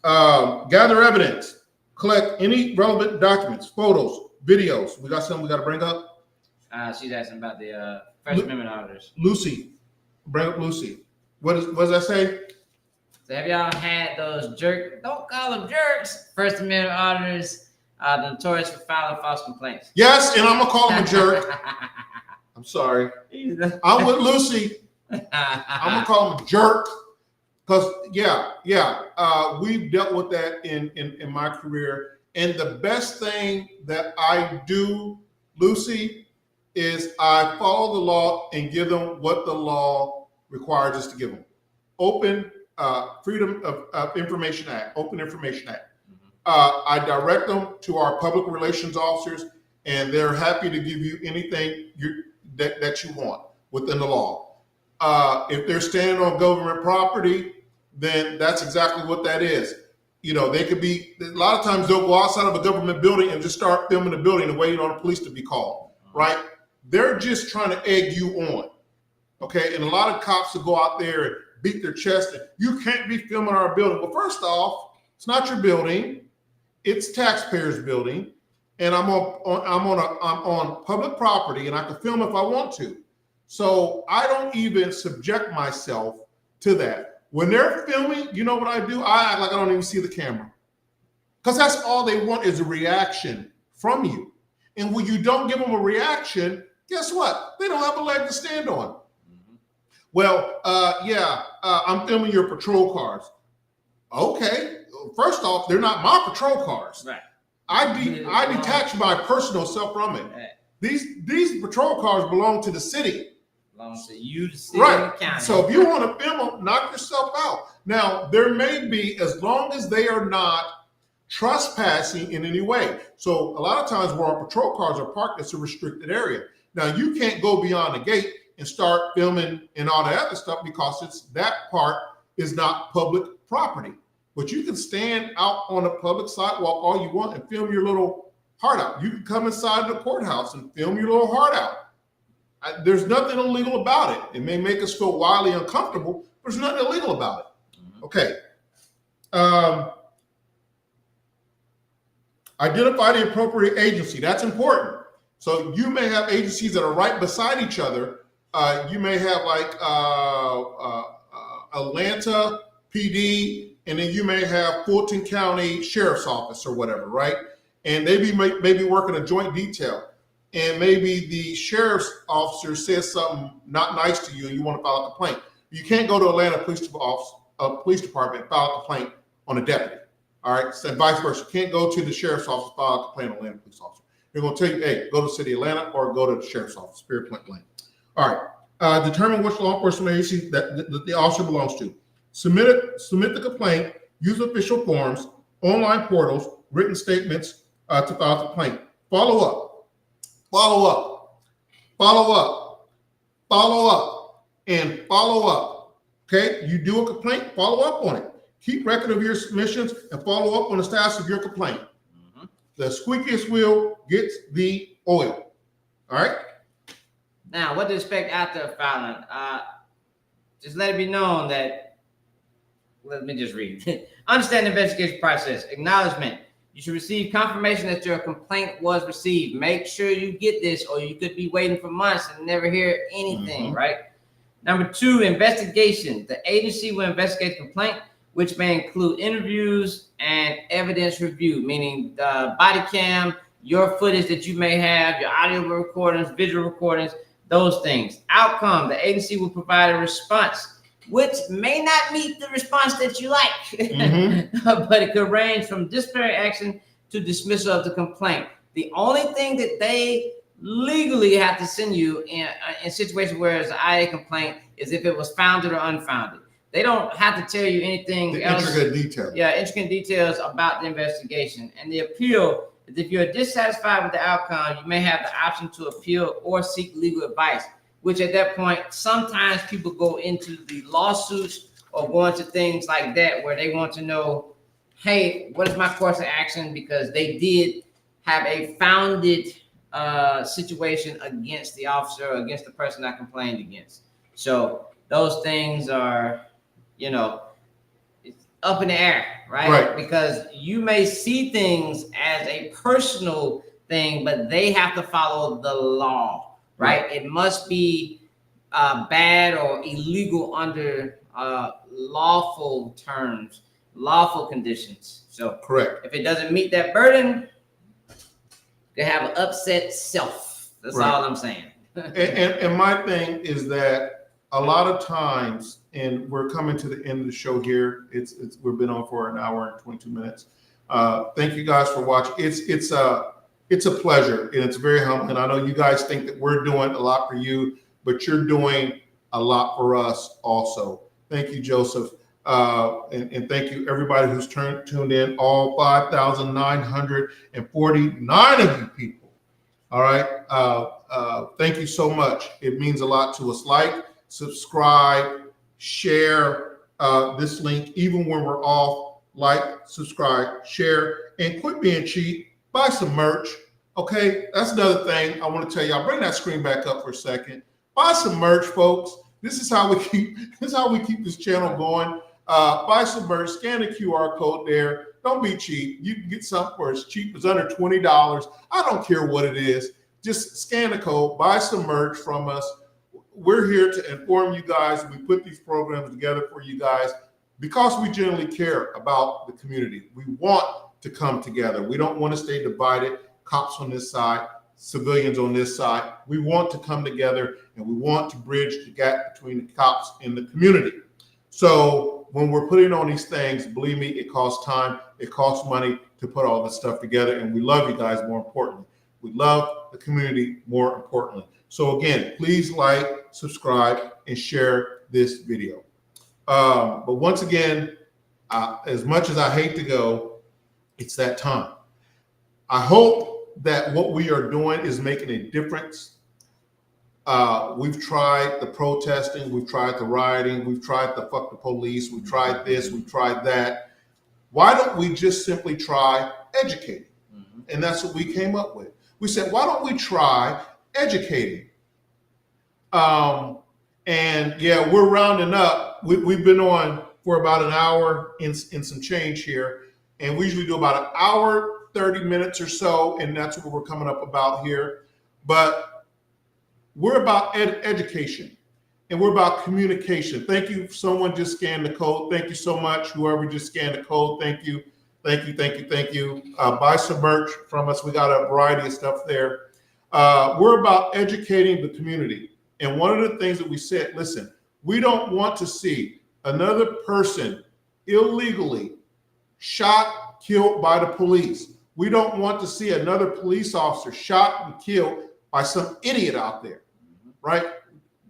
gather evidence, collect any relevant documents, photos, videos. We got something we got to bring up? She's asking about the First Amendment auditors. Lucy, bring up Lucy. What does that say? So have y'all had those don't call them jerks, First Amendment auditors, notorious for filing false complaints? Yes, and I'm going to call him a jerk. I'm sorry. I'm with Lucy. I'm going to call him a jerk. Because, we've dealt with that in my career. And the best thing that I do, Lucy, is I follow the law and give them what the law requires us to give them. Open Freedom of Information Act, Open Information Act. I direct them to our public relations officers, and they're happy to give you anything that you want within the law. If they're standing on government property, then that's exactly what that is. You know, they could be, a lot of times they'll go outside of a government building and just start filming the building and waiting on the police to be called, right? They're just trying to egg you on, okay? And a lot of cops will go out there and beat their chest and you can't be filming our building. Well, first off, it's not your building, it's taxpayers' building, and I'm on public property and I can film if I want to. So I don't even subject myself to that. When they're filming, you know what I do? I act like I don't even see the camera. Because that's all they want is a reaction from you. And when you don't give them a reaction, guess what? They don't have a leg to stand on. Well, I'm filming your patrol cars. Okay. First off, they're not my patrol cars. Right. I detach my personal self from it. Right. These patrol cars belong to the city. Belongs to you, the city, right. And the county. So if you want to film them, knock yourself out. Now, there may be, as long as they are not trespassing in any way. So a lot of times where our patrol cars are parked, it's a restricted area. Now, you can't go beyond the gate and start filming and all that other stuff because that part is not public property. But you can stand out on a public sidewalk all you want and film your little heart out. You can come inside the courthouse and film your little heart out. There's nothing illegal about it. It may make us feel wildly uncomfortable, but there's nothing illegal about it. Okay. Identify the appropriate agency. That's important. So you may have agencies that are right beside each other. You may have like Atlanta PD, and then you may have Fulton County Sheriff's Office or whatever, right? and they maybe working a joint detail, and maybe the sheriff's officer says something not nice to you, and you want to file a complaint. You can't go to Atlanta Police Department and file a complaint on a deputy. All right, so vice versa. You can't go to the sheriff's office and file a complaint on Atlanta police officer. They're going to tell you, hey, go to the city of Atlanta or go to the sheriff's office, Spirit Point Lane. All right, determine which law enforcement agency that the officer belongs to. Submit the complaint. Use official forms, online portals, written statements to file a complaint. Follow up, and follow up. Okay, you do a complaint, follow up on it. Keep record of your submissions and follow up on the status of your complaint. Mm-hmm. The squeakiest wheel gets the oil. All right. Now, what to expect after filing? Just let it be known that, let me just read. Understand the investigation process. Acknowledgement. You should receive confirmation that your complaint was received. Make sure you get this, or you could be waiting for months and never hear anything, right? Number 2, investigation. The agency will investigate the complaint, which may include interviews and evidence review, meaning the body cam, your footage that you may have, your audio recordings, visual recordings, those things. Outcome, the agency will provide a response, which may not meet the response that you like, but it could range from disciplinary action to dismissal of the complaint. The only thing that they legally have to send you in situations where it's an IA complaint is if it was founded or unfounded. They don't have to tell you anything else. Intricate details. Yeah, intricate details about the investigation. And the appeal is if you're dissatisfied with the outcome, you may have the option to appeal or seek legal advice, which at that point, sometimes people go into the lawsuits or go into things like that where they want to know, hey, what is my course of action? Because they did have a founded situation against the officer or against the person I complained against. So those things are, it's up in the air, right? Because you may see things as a personal thing, but they have to follow the law, right? It must be bad or illegal under lawful terms, lawful conditions. So correct. If it doesn't meet that burden, they have an upset self. That's all I'm saying. and my thing is that a lot of times, and we're coming to the end of the show here. We've been on for an hour and 22 minutes. Thank you guys for watching. It's a pleasure, and it's very humbling. I know you guys think that we're doing a lot for you, but you're doing a lot for us also. Thank you, Joseph. And thank you everybody who's tuned in, all 5,949 of you people. All right. Thank you so much. It means a lot to us. Like, subscribe, share this link, even when we're off. Like, subscribe, share, and quit being cheap. Buy some merch. Okay. That's another thing I want to tell y'all. Bring that screen back up for a second. Buy some merch, folks. This is how we keep this channel going. Buy some merch, scan the QR code there. Don't be cheap. You can get something for as cheap as under $20. I don't care what it is. Just scan the code, buy some merch from us. We're here to inform you guys. We put these programs together for you guys because we genuinely care about the community. We want to come together. We don't want to stay divided. Cops on this side, civilians on this side. We want to come together, and we want to bridge the gap between the cops and the community. So when we're putting on these things, believe me, it costs time, it costs money to put all this stuff together, and we love you guys more importantly. We love the community more importantly. So again, please like, subscribe, and share this video. But once again, as much as I hate to go, it's that time. I hope that what we are doing is making a difference. We've tried the protesting, we've tried the rioting, we've tried the fuck the police, we've tried this, we've tried that. Why don't we just simply try educating? And that's what we came up with. We said, why don't we try educating? And yeah, we're rounding up. We've been on for about an hour in some change here. And we usually do about an hour, 30 minutes or so. And that's what we're coming up about here. But we're about education, and we're about communication. Thank you. Someone just scanned the code. Thank you so much. Whoever just scanned the code, thank you. Thank you. Buy some merch from us. We got a variety of stuff there. We're about educating the community. And one of the things that we said, listen, we don't want to see another person illegally shot, killed by the police. We don't want to see another police officer shot and killed by some idiot out there, right?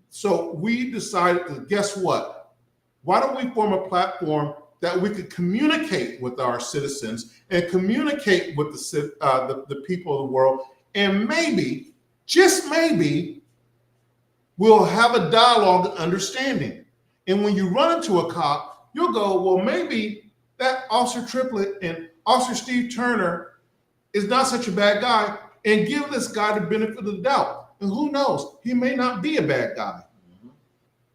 So we decided to, guess what? Why don't we form a platform that we could communicate with our citizens and communicate with the people of the world, and maybe, just maybe, we'll have a dialogue and understanding. And when you run into a cop, you'll go, well, maybe that Officer Triplett and Officer Steve Turner is not such a bad guy, and give this guy the benefit of the doubt. And who knows, he may not be a bad guy,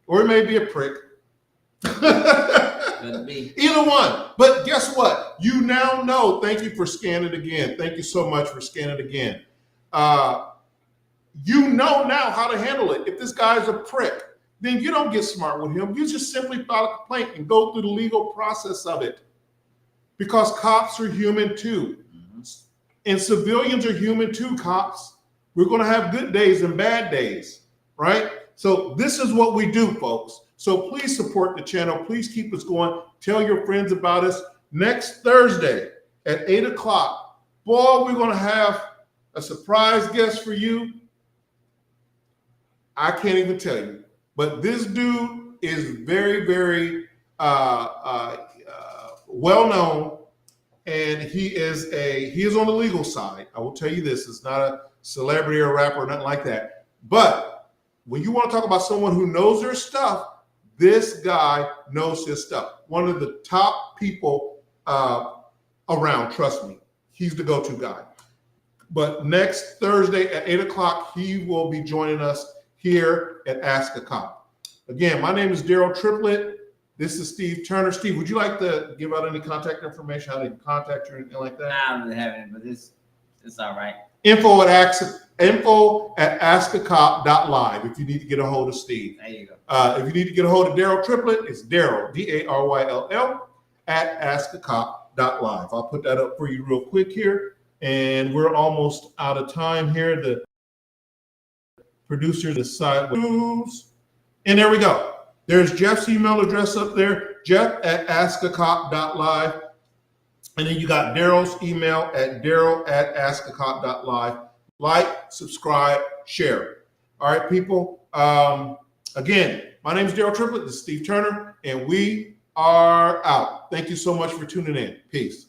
or he may be a prick. Either one. But guess what? You now know. Thank you for scanning again. Thank you so much for scanning again. You know now how to handle it. If this guy's a prick, then you don't get smart with him. You just simply file a complaint and go through the legal process of it. Because cops are human too. And civilians are human too, cops. We're going to have good days and bad days, right? So this is what we do, folks. So please support the channel. Please keep us going. Tell your friends about us. Next Thursday at 8 o'clock, boy, we're going to have a surprise guest for you. I can't even tell you. But this dude is very, very well known. And he is on the legal side. I will tell you this, it's not a celebrity or rapper or nothing like that. But when you want to talk about someone who knows their stuff, this guy knows his stuff. One of the top people around, trust me. He's the go-to guy. But next Thursday at 8 o'clock, he will be joining us here at Ask a Cop. Again, my name is Daryl Triplett. This is Steve Turner. Steve, would you like to give out any contact information, how they can contact you or anything like that? I don't really have any, but it's all right. Info at askacop.live if you need to get a hold of Steve. There you go. If you need to get a hold of Daryl Triplett, it's Daryl, Daryll, at askacop.live. I'll put that up for you real quick here. And we're almost out of time here. The producer decide moves. And there we go. There's Jeff's email address up there, Jeff at askacop.live. And then you got Daryl's email at Daryl at askacop.live. Like, subscribe, share. All right, people. Again, my name is Daryl Triplett. This is Steve Turner, and we are out. Thank you so much for tuning in. Peace.